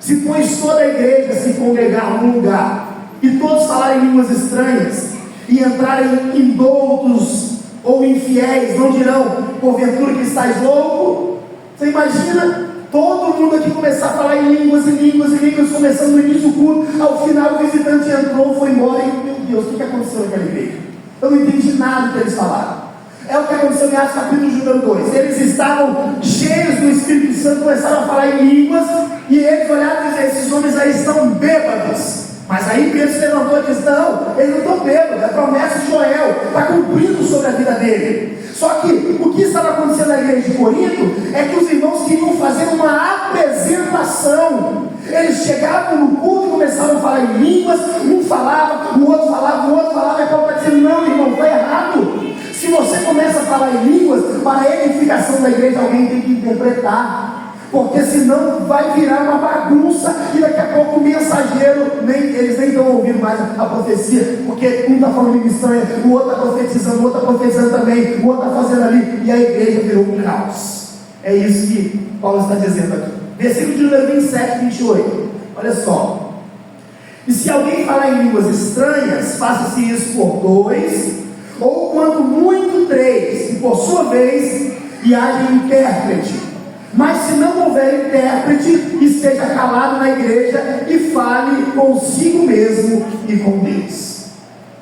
Se pois toda a igreja se congregar num lugar, e todos falarem línguas estranhas, e entrarem indoutos ou infiéis, não dirão, porventura que estás louco? Você imagina todo mundo aqui começar a falar em línguas e línguas e línguas, começando no início do culto, ao final o visitante entrou, foi embora, e meu Deus, o que aconteceu naquela igreja? Eu não entendi nada do que eles falaram. É o que aconteceu em Atos capítulo número 2. Eles estavam cheios do Espírito Santo, começaram a falar em línguas, e eles olharam e disseram, esses homens aí estão bêbados. Mas aí Pedro se levantou e disse, não, eles não estão bêbados, é a promessa de Joel, está cumprindo sobre a vida dele. Só que o que estava acontecendo na igreja de Corinto é que os irmãos queriam fazer uma apresentação. Eles chegavam no culto e começavam a falar em línguas, um falava, o outro falava, e Paulo está dizendo, não irmão, está errado. Se você começa a falar em línguas, para a edificação da igreja alguém tem que interpretar. Porque senão vai virar uma bagunça, e daqui a pouco o mensageiro, eles nem estão ouvindo mais a profecia, porque um está falando língua estranha, o outro está profetizando, o outro está profetizando também, o outro está fazendo ali, e a igreja virou um caos. É isso que Paulo está dizendo aqui. Versículo de número 27 e 28. Olha só. E se alguém falar em línguas estranhas, faça-se isso por 2, ou quanto muito 3, e por sua vez, e haja intérprete. Mas se não houver intérprete, esteja calado na igreja e fale consigo mesmo e com Deus.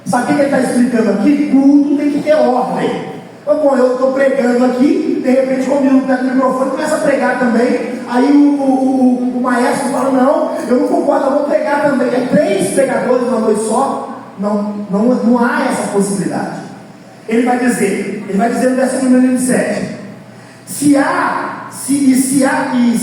Sabe o que ele está explicando aqui? Tudo tem que ter ordem. Então, bom, eu estou pregando aqui, de repente comigo pega o microfone e começa a pregar também. Aí o maestro fala, não, eu não concordo, eu vou pregar também. É 3 pregadores numa noite só? Não há essa possibilidade. Ele vai dizer no versículo número 27, se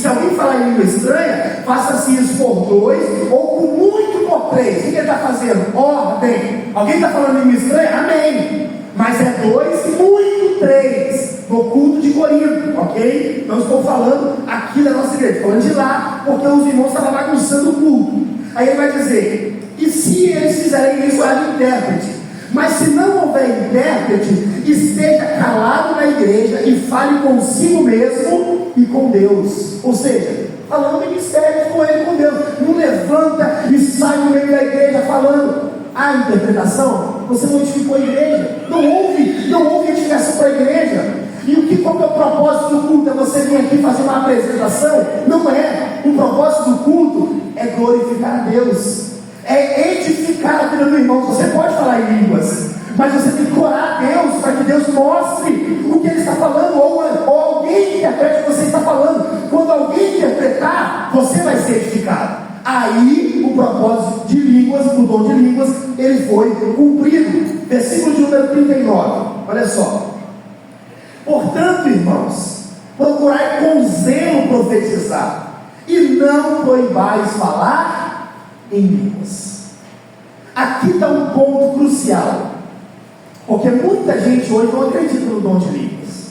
alguém falar em língua estranha, faça-se isso por 2, ou com muito por 3. O que ele está fazendo? Ordem. Alguém está falando língua estranha? Amém. Mas é 2 e muito 3 no culto de Corinto, ok? Não estou falando aqui da nossa igreja, estou falando de lá, porque os irmãos estavam bagunçando o culto. Aí ele vai dizer, e se eles fizerem isso, haja intérprete. Mas se não houver intérprete, esteja calado na igreja e fale consigo mesmo e com Deus. Ou seja, falando em mistério com ele, com Deus. Não levanta e sai no meio da igreja falando. A interpretação, você não edificou a igreja. Não houve edificação para a igreja. E qual é o propósito do culto? É você vir aqui fazer uma apresentação? Não é. O propósito do culto é glorificar a Deus, é edificar a vida do irmão. Você pode falar em línguas, mas você tem que orar a Deus para que Deus mostre o que Ele está falando, ou alguém interprete o que você está falando. Quando alguém interpretar, você vai ser edificado. Aí o propósito de línguas, o dom de línguas, ele foi cumprido. Versículo de número 39, olha só. Portanto, irmãos, procurai com zelo profetizar, e não proibais falar em línguas. Aqui está um ponto crucial, porque muita gente hoje não acredita no dom de línguas.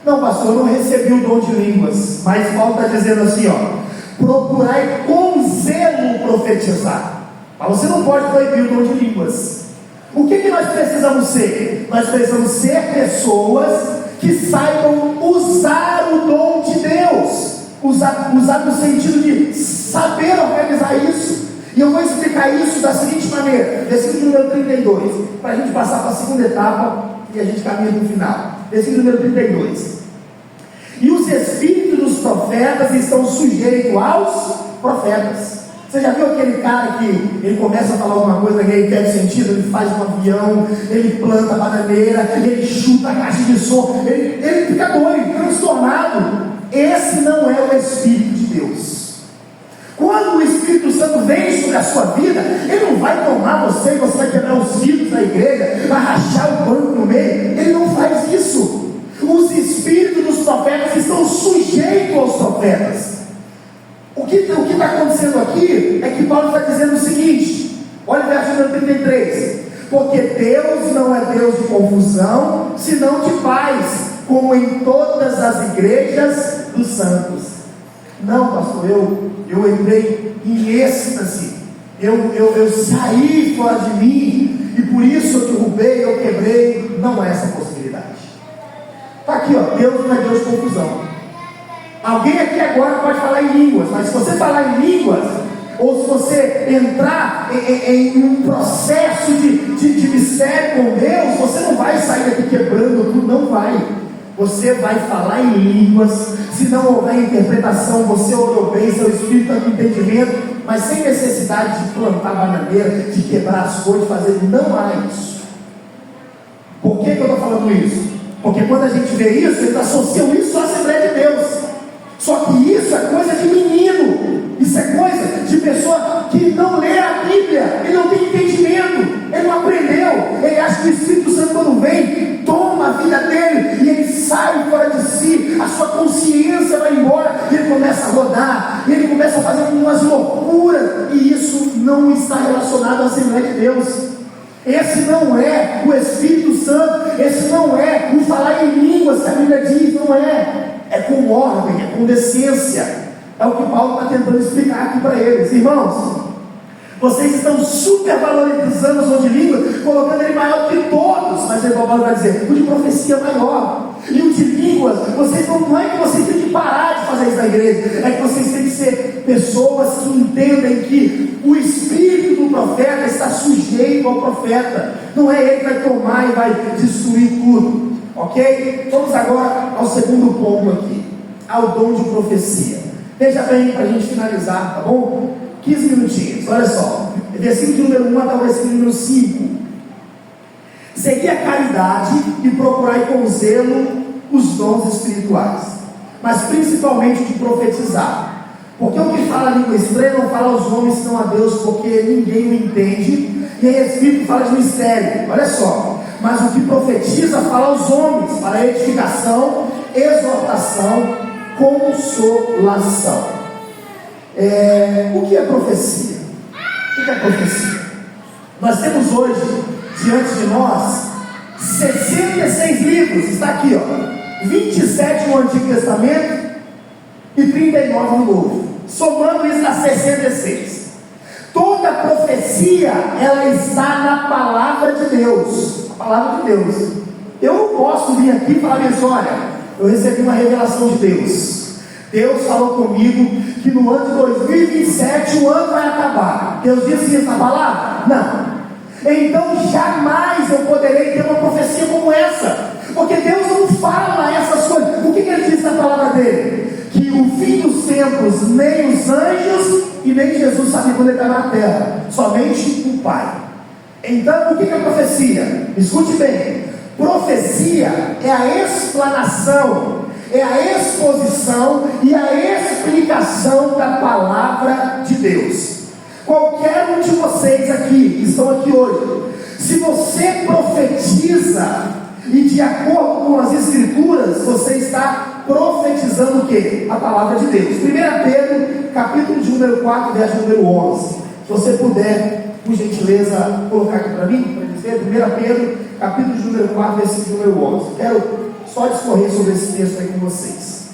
Não, pastor, eu não recebi o dom de línguas, mas Paulo está dizendo assim, ó, procurai com zelo profetizar. Mas você não pode proibir o dom de línguas. O que nós precisamos ser? Nós precisamos ser pessoas que saibam usar o dom de Deus, usar no sentido de saber organizar isso. E eu vou explicar isso da seguinte maneira, versículo número 32, para a gente passar para a segunda etapa e a gente caminha para o final. Versículo número 32. E os espíritos dos profetas estão sujeitos aos profetas. Você já viu aquele cara que ele começa a falar alguma coisa que ele perde sentido, ele faz um avião, ele planta bananeira, ele chuta a caixa de som, ele fica doido, transtornado. Esse não é o Espírito de Deus. Quando quando o Espírito Santo vem sobre a sua vida, ele não vai tomar você e você vai quebrar os vidros da igreja, vai rachar o banco no meio. Ele não faz isso. Os espíritos dos profetas estão sujeitos aos profetas. O que está acontecendo aqui é que Paulo está dizendo o seguinte: olha o verso número 33: porque Deus não é Deus de confusão, senão de paz, como em todas as igrejas dos santos. Não, pastor, eu entrei em êxtase, eu saí fora de mim, e por isso eu derrubei, eu quebrei. Não é essa a possibilidade. Está aqui, ó, Deus não é Deus de confusão. Alguém aqui agora pode falar em línguas, mas se você falar em línguas, ou se você entrar em um processo de mistério com Deus, você não vai sair daqui quebrando tudo, não vai. Você vai falar em línguas, se não houver interpretação, você orou bem, seu espírito está com entendimento, mas sem necessidade de plantar bananeira, de quebrar as coisas, de fazer, não há isso. Por que eu estou falando isso? Porque quando a gente vê isso, eles associam isso à Assembleia de Deus. Só que isso é coisa de menino, isso é coisa de pessoa que não lê a Bíblia, ele não tem entendimento, ele não aprendeu, ele acha que o Espírito Santo, quando vem, toma a vida dele e ele sai fora de si, a sua consciência vai embora, e ele começa a rodar, e ele começa a fazer umas loucuras, e isso não está relacionado à Assembleia de Deus. Esse não é o Espírito Santo, esse não é o falar em línguas que a Bíblia diz, não é. É com ordem, é com decência. É o que Paulo está tentando explicar aqui para eles. Irmãos, vocês estão supervalorizando o dom de língua, colocando ele maior que todos. Mas aí Paulo vai dizer, o de profecia é maior. E o de línguas, vocês não é que vocês têm que parar de fazer isso na igreja, é que vocês têm que ser pessoas que entendem que o espírito do profeta está sujeito ao profeta. Não é ele que vai tomar e vai destruir tudo. Ok? Vamos agora ao segundo ponto aqui, ao dom de profecia. Veja bem, para a gente finalizar, tá bom? 15 minutinhos, olha só. Versículo número 1 até o versículo número 5. Segui a caridade e procurai com zelo os dons espirituais, mas principalmente de profetizar. Porque o que fala a língua estranha não fala aos homens senão a Deus, porque ninguém o entende. E em Espírito fala de mistério, olha só. Mas o que profetiza fala aos homens, para edificação, exortação, consolação. O que é profecia? O que é profecia? Nós temos hoje, diante de nós, 66 livros, está aqui, ó, 27 no Antigo Testamento e 39 no Novo. Somando isso dá 66. Toda profecia, ela está na palavra de Deus. A palavra de Deus. Eu não posso vir aqui e falar isso, olha, eu recebi uma revelação de Deus. Deus falou comigo que no ano de 2027 o ano vai acabar. Deus disse isso na palavra? Não. Então jamais eu poderei ter uma profecia como essa, porque Deus não fala essas coisas. O que ele diz na palavra dele? Que o fim dos tempos, nem os anjos e nem Jesus sabem quando ele está na terra, somente o Pai. Então o que é profecia? Escute bem, profecia é a explanação, é a exposição e a explicação da palavra de Deus. Qualquer um de vocês aqui, que estão aqui hoje, se você profetiza e de acordo com as escrituras, você está profetizando o quê? A palavra de Deus. 1 Pedro, capítulo de número 4, verso número 11. Se você puder, por gentileza, colocar aqui para mim, para dizer, 1 Pedro, capítulo de número 4, versículo número 11. Quero só discorrer sobre esse texto aí com vocês.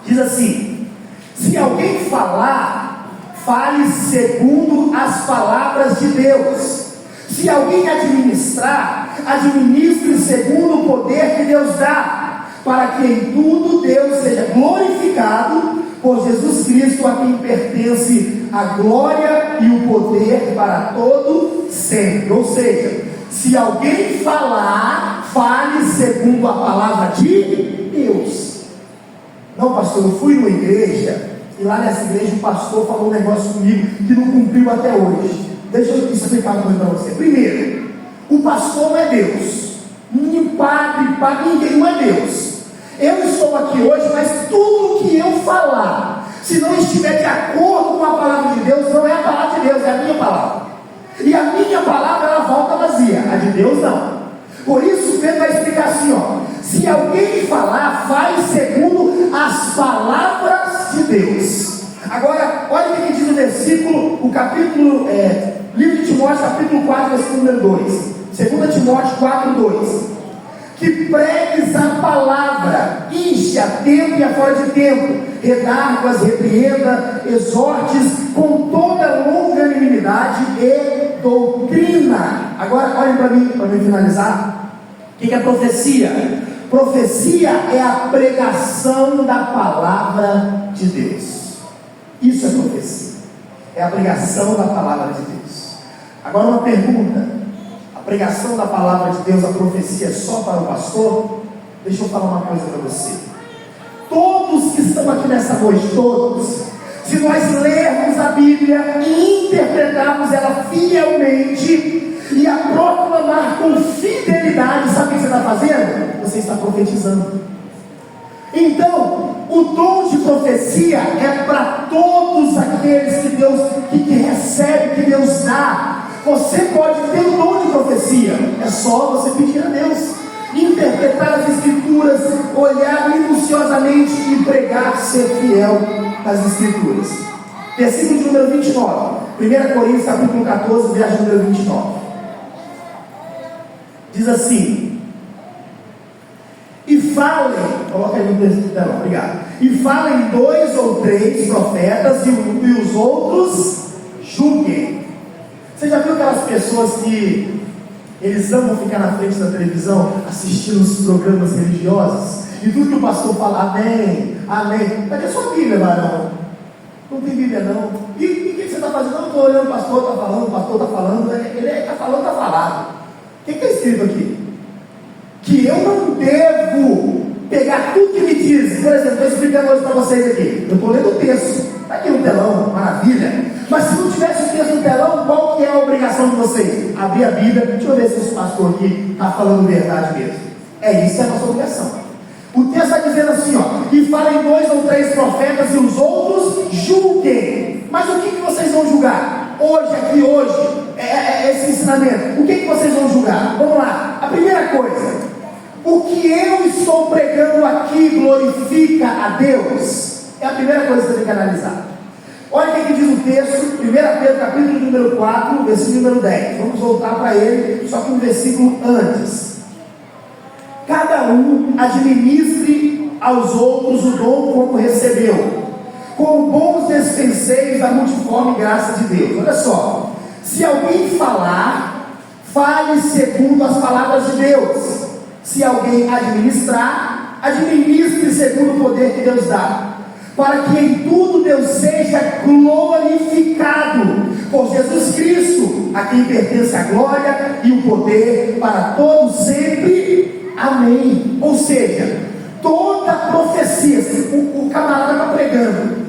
Diz assim: se alguém falar, fale segundo as palavras de Deus. Se alguém administrar, administre segundo o poder que Deus dá, para que em tudo Deus seja glorificado por Jesus Cristo, a quem pertence a glória e o poder para todo sempre. Ou seja, se alguém falar, fale segundo a palavra de Deus. Não, pastor, eu fui numa igreja e lá nessa igreja o pastor falou um negócio comigo que não cumpriu até hoje. Deixa eu explicar uma coisa para você. Primeiro, o pastor não é Deus, nem padre, ninguém não é Deus. Eu estou aqui hoje, mas tudo que eu falar, se não estiver de acordo com a palavra de Deus, não é a palavra de Deus, é a minha palavra. E a minha palavra, ela volta vazia, a de Deus não. Por isso Pedro vai explicar assim, ó: se alguém falar, faz segundo as palavras de Deus. Agora, olha o que diz o versículo, o capítulo, livro de Timóteo, capítulo 4, versículo número 2. 2 Timóteo 4, 2. Que pregues a palavra, inste a tempo e a fora de tempo, redarguas, repreenda, exortes com toda longanimidade e doutrina. Agora, olhem para mim finalizar. O que é profecia? Profecia é a pregação da palavra de Deus. Isso é profecia, é a pregação da palavra de Deus. Agora uma pergunta: a pregação da palavra de Deus, a profecia é só para o pastor? Deixa eu falar uma coisa para você. Todos que estão aqui nessa noite, todos, se nós lermos a Bíblia e interpretarmos ela fielmente e a proclamar com fidelidade, sabe o que você está fazendo? Você está profetizando. Então, o dom de profecia é para todos aqueles que recebe, que Deus dá. Você pode ter o dom de profecia, é só você pedir a Deus, interpretar as escrituras, olhar minuciosamente e pregar, ser fiel às escrituras. Versículo de número 29, 1 Coríntios capítulo 14, verso número 29. Diz assim: e falem, coloca aí no texto dela, obrigado. E falem 2 ou 3 profetas e os outros julguem. Você já viu aquelas pessoas que eles amam ficar na frente da televisão assistindo os programas religiosos e tudo que o pastor fala, amém, amém? Cadê a sua Bíblia, varão? Não tem Bíblia não. E o que você está fazendo? Não, estou olhando, o pastor está falando, ele está falando, está falado. O que está escrito aqui? Que eu não devo pegar tudo que me diz. Por exemplo, estou explicando hoje para vocês aqui. Eu estou lendo o texto, está aqui no telão, maravilha. Mas se não tivesse o texto no telão, qual que é a obrigação de vocês? Abrir a Bíblia. Deixa eu ver se esse pastor aqui está falando verdade mesmo. É isso, é a nossa obrigação. O texto está dizendo assim, ó: e falem 2 ou 3 profetas e os outros julguem. Mas o que vocês vão julgar? Hoje, esse ensinamento. O que vocês vão julgar? Vamos lá. A primeira coisa: o que eu estou pregando aqui glorifica a Deus? É a primeira coisa que você tem que analisar. Olha o que diz o texto, 1 Pedro capítulo número 4, versículo número 10. Vamos voltar para ele, só que um versículo antes. Cada um administre aos outros o dom como recebeu, com bons despenseiros da multiforme graça de Deus. Olha só: se alguém falar, fale segundo as palavras de Deus. Se alguém administrar, administre segundo o poder que Deus dá, para que em tudo Deus seja glorificado por Jesus Cristo, a quem pertence a glória e o poder para todos sempre. Amém. Ou seja, toda profecia, o camarada está pregando,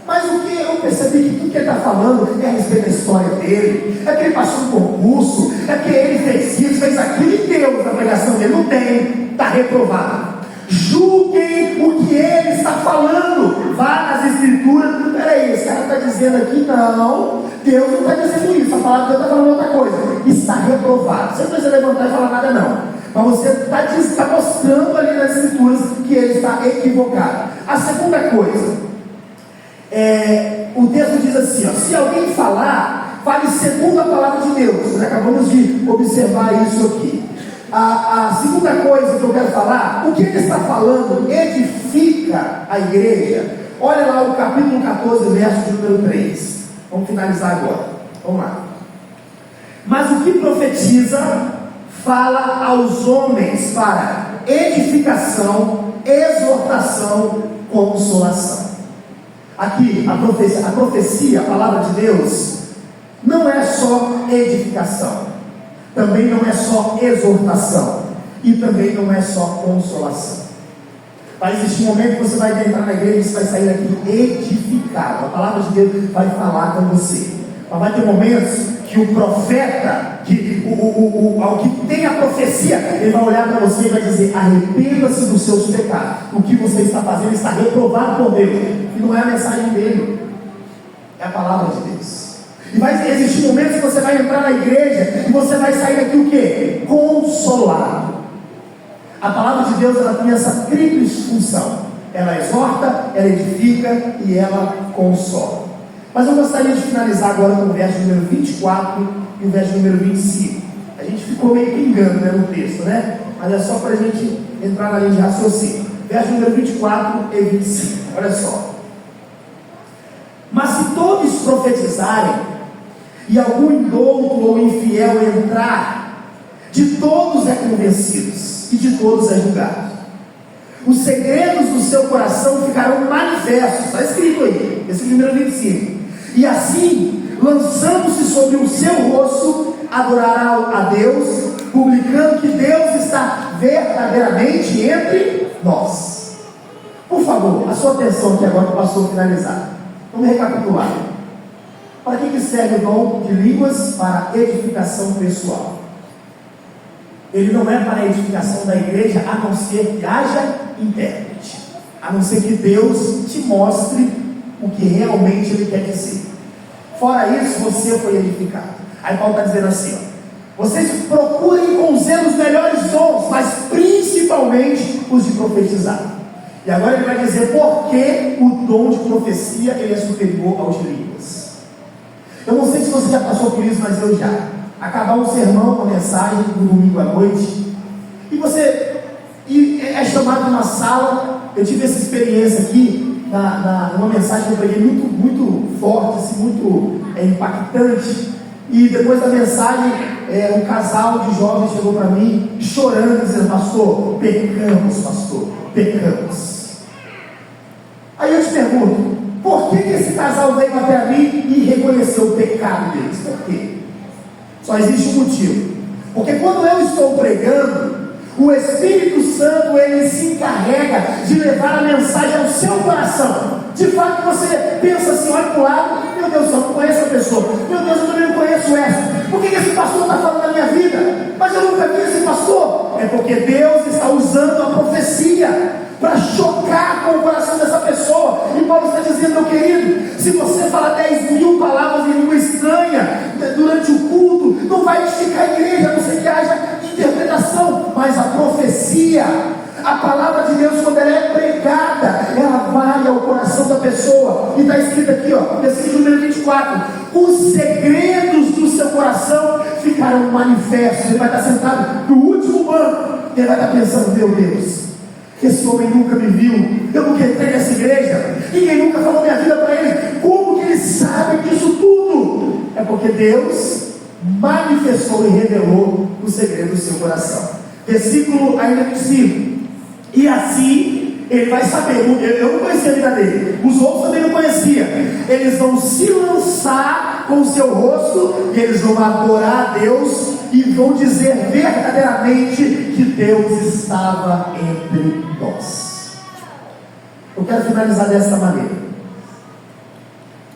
mas o que eu percebi que tudo que ele está falando é a respeito da história dele, é que ele passou um concurso, é que ele fez isso, fez aquilo, e Deus, na pregação dele não tem, está reprovado. Julguem o que ele está falando. Vá nas escrituras. Peraí, esse cara está dizendo aqui, não, Deus não está dizendo isso, a palavra de Deus está falando outra coisa, está reprovado. Você não precisa levantar e falar nada não, mas você está mostrando ali nas escrituras que ele está equivocado. A segunda coisa, o texto diz assim, ó: se alguém falar, fale segundo a palavra de Deus. Nós acabamos de observar isso aqui. A segunda coisa que eu quero falar, o que ele está falando edifica a igreja. Olha lá o capítulo 14, verso número 3. Vamos finalizar agora, vamos lá. Mas o que profetiza, fala aos homens para edificação, exortação, consolação. Aqui, a profecia, a palavra de Deus, não é só edificação, também não é só exortação, e também não é só consolação. Vai existir um momento que você vai entrar na igreja e você vai sair daqui edificado. A palavra de Deus vai falar com você. Mas vai ter momentos que o profeta, ao que tem a profecia, ele vai olhar para você e vai dizer: arrependa-se dos seus pecados. O que você está fazendo está reprovado por Deus. E não é a mensagem dele, é a palavra de Deus. E vai existir momentos que você vai entrar na igreja e você vai sair daqui o quê? Consolado. A palavra de Deus, ela tem essa tríplice função: ela exorta, ela edifica e ela consola. Mas eu gostaria de finalizar agora com o verso número 24 e o verso número 25. A gente ficou meio pingando, né, no texto, né? Mas é só para a gente entrar na linha de raciocínio. Verso número 24 e 25. Olha só. Mas se todos profetizarem, e algum indouto ou infiel entrar, de todos é convencidos, e de todos é julgado. Os segredos do seu coração ficarão manifestos. Está escrito aí, esse número 25. E assim, lançando-se sobre o seu rosto, adorará a Deus, publicando que Deus está verdadeiramente entre nós. Por favor, a sua atenção aqui agora, para o pastor finalizar. Vamos recapitular. Para que serve o dom de línguas? Para edificação pessoal. Ele não é para a edificação da igreja, a não ser que haja intérprete, a não ser que Deus te mostre o que realmente Ele quer dizer. Fora isso, você foi edificado. Aí Paulo está dizendo assim, ó: vocês procurem com zelo os melhores dons, mas principalmente os de profetizar. E agora ele vai dizer por que o dom de profecia ele é superior ao de línguas. Eu não sei se você já passou por isso, mas eu já. Acabar um sermão, uma mensagem no domingo à noite, e você é chamado numa sala. Eu tive essa experiência aqui numa mensagem que eu preguei muito forte, assim, muito impactante. E depois da mensagem, um casal de jovens chegou para mim chorando, dizendo: pastor, pecamos. Aí eu te pergunto, por que esse casal veio até mim e reconheceu o pecado deles? Por quê? Só existe um motivo. Porque quando eu estou pregando, o Espírito Santo ele se encarrega de levar a mensagem ao seu coração. De fato, você pensa assim, olha para o lado: meu Deus, eu não conheço a pessoa, meu Deus, eu também não conheço essa. Por que esse pastor está falando da minha vida? Mas eu nunca vi esse pastor. É porque Deus está usando a profecia para chocar com o coração dessa pessoa. E Paulo está dizendo: meu querido, se você falar 10.000 palavras em língua estranha durante o culto, não vai edificar a igreja, a não ser que haja interpretação. Mas a profecia, a palavra de Deus, quando ela é pregada, ela vai ao coração da pessoa. E está escrito aqui, versículo número 24: os segredos do seu coração ficarão manifestos. Ele vai estar sentado no último banco, ele vai estar pensando: meu Deus, esse homem nunca me viu, eu nunca entrei nessa igreja, ninguém nunca falou minha vida para ele. Como que ele sabe disso tudo? É porque Deus manifestou e revelou o segredo do seu coração. Versículo ainda 25: e assim ele vai saber. Eu não conhecia a vida dele, os outros também não conheciam. Eles vão se lançar com o seu rosto e eles vão adorar a Deus e vão dizer verdadeiramente que Deus estava entre nós. Eu quero finalizar desta maneira.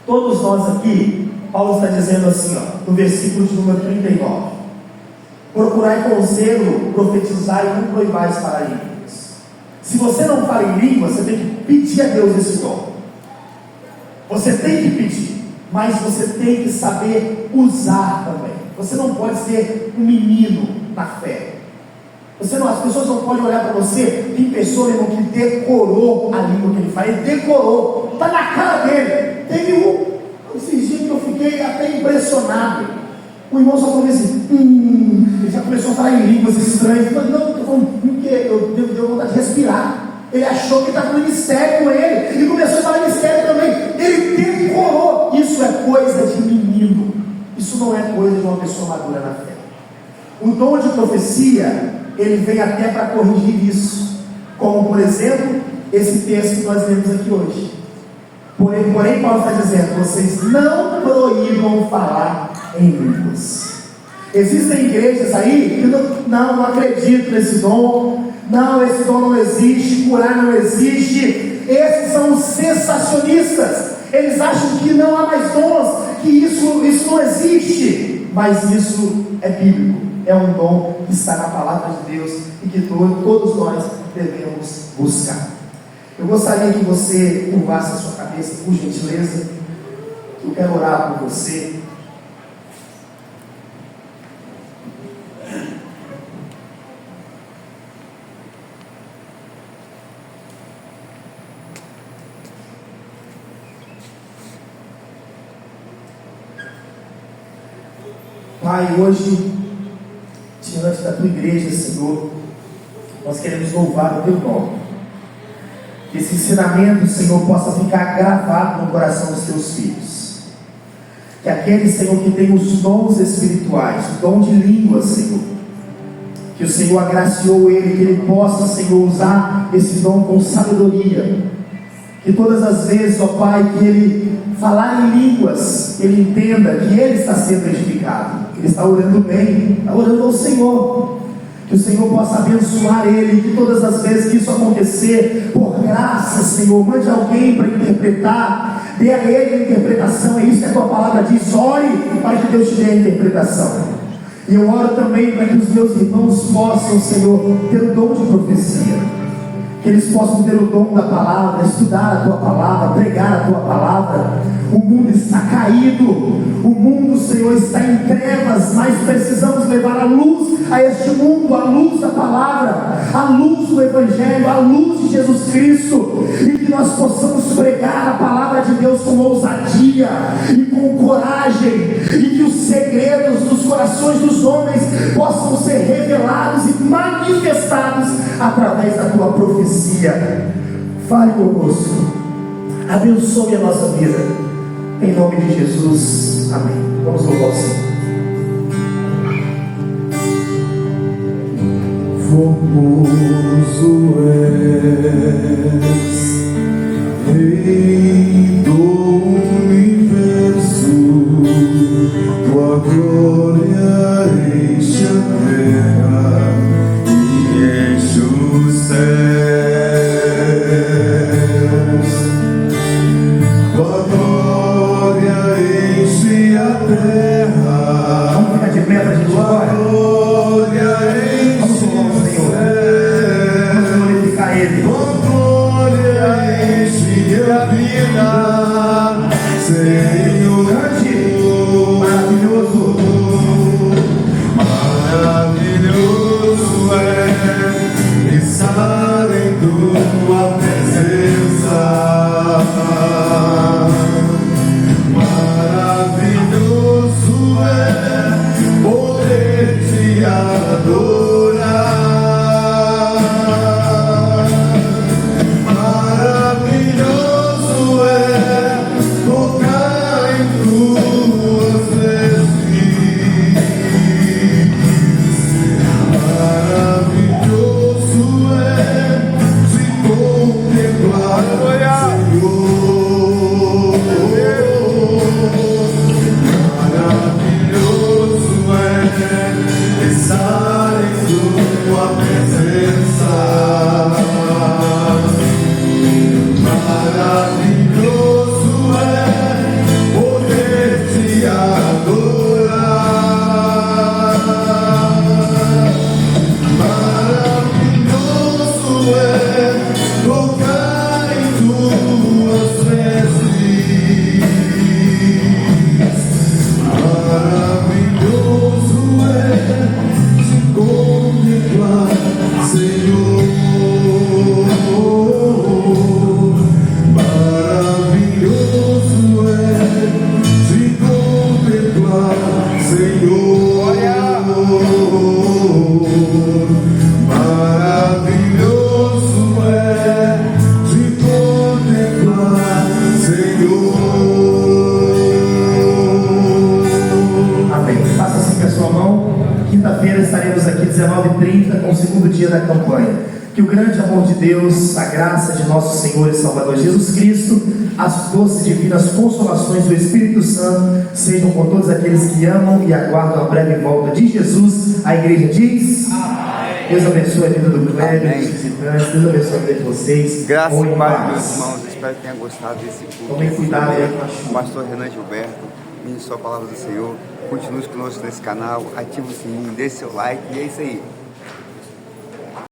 Todos nós aqui, Paulo está dizendo assim, no versículo de número 39: procurai com zelo profetizar e não proibais para línguas. Se você não fala em língua, você tem que pedir a Deus esse dom. Você tem que pedir, mas você tem que saber usar também. Você não pode ser um menino na fé. As pessoas não podem olhar para você. Tem pessoa, irmão, que decorou a língua que ele fala. Ele decorou, está na cara dele. Teve esses dias que eu fiquei até impressionado. O irmão só falou assim: ele já começou a falar em línguas estranhas. Eu falei: não, estou falando porque eu deu vontade de respirar. Ele achou que estava no ministério com ele e começou a falar em ministério também. Ele decorou. Isso é coisa de menino. Isso não é coisa de uma pessoa madura na fé. O dom de profecia, ele vem até para corrigir isso. Como, por exemplo, esse texto que nós lemos aqui hoje. Porém, Paulo está dizendo: vocês não proíbam falar em línguas. Existem igrejas aí que não acreditam nesse dom. Não, esse dom não existe, curar não existe. Esses são os sensacionistas. Eles acham que não há mais dons, que isso não existe. mas isso é bíblico, é um dom que está na palavra de Deus e que todos nós devemos buscar. Eu gostaria que você curvasse a sua cabeça, por gentileza. Eu quero orar por você. Pai, hoje, diante da tua igreja, Senhor, nós queremos louvar o teu nome. Que esse ensinamento, Senhor, possa ficar gravado no coração dos teus filhos. Que aquele, Senhor, que tem os dons espirituais, o dom de língua, Senhor, que o Senhor agraciou ele, que ele possa, Senhor, usar esse dom com sabedoria. Que todas as vezes, ó Pai, que ele falar em línguas, ele entenda que ele está sendo edificado, que ele está orando bem, está orando ao Senhor. Que o Senhor possa abençoar ele, que todas as vezes que isso acontecer, por graça, Senhor, mande alguém para interpretar, dê a ele a interpretação. É isso que a tua palavra diz: ore para que Deus te dê a interpretação. E eu oro também para que os meus irmãos possam, Senhor, ter o dom de profecia, que eles possam ter o dom da palavra, estudar a tua palavra, pregar a tua palavra. O mundo está caído, o mundo, Senhor, está em trevas, mas precisamos levar a luz a este mundo, a luz da palavra, a luz do Evangelho, a luz de Jesus Cristo, e que nós possamos pregar a palavra de Deus com ousadia e com coragem, e que os segredos dos corações dos homens possam ser revelados e manifestados através da tua profecia. Fale conosco, abençoe a nossa vida, em nome de Jesus, amém. Vamos louvar o Senhor. Formoso és, Rei do universo, tua glória enche a terra e enche os céus. Tua glória enche a terra. Vamos ficar de pé para a gente orar. Vamos louvar o Senhor. Vamos glorificar Ele. A vida, Senhor, maravilhoso, maravilhoso é estar em tua presença. Maravilhoso é poder te adorar. da campanha. Que o grande amor de Deus, a graça de nosso Senhor e Salvador Jesus Cristo, as doces e divinas consolações do Espírito Santo sejam com todos aqueles que amam e aguardam a breve volta de Jesus. A igreja diz: amém. Deus abençoe a vida do Cléber, dos visitantes. Deus abençoe a vida de vocês. Graças a Deus, meus irmãos. Espero que tenham gostado desse culto. Tomem cuidado aí com a chuva. Pastor Renan Gilberto. ministrou a palavra do Senhor. Continue conosco nesse canal, ative o sininho, deixe seu like e é isso aí.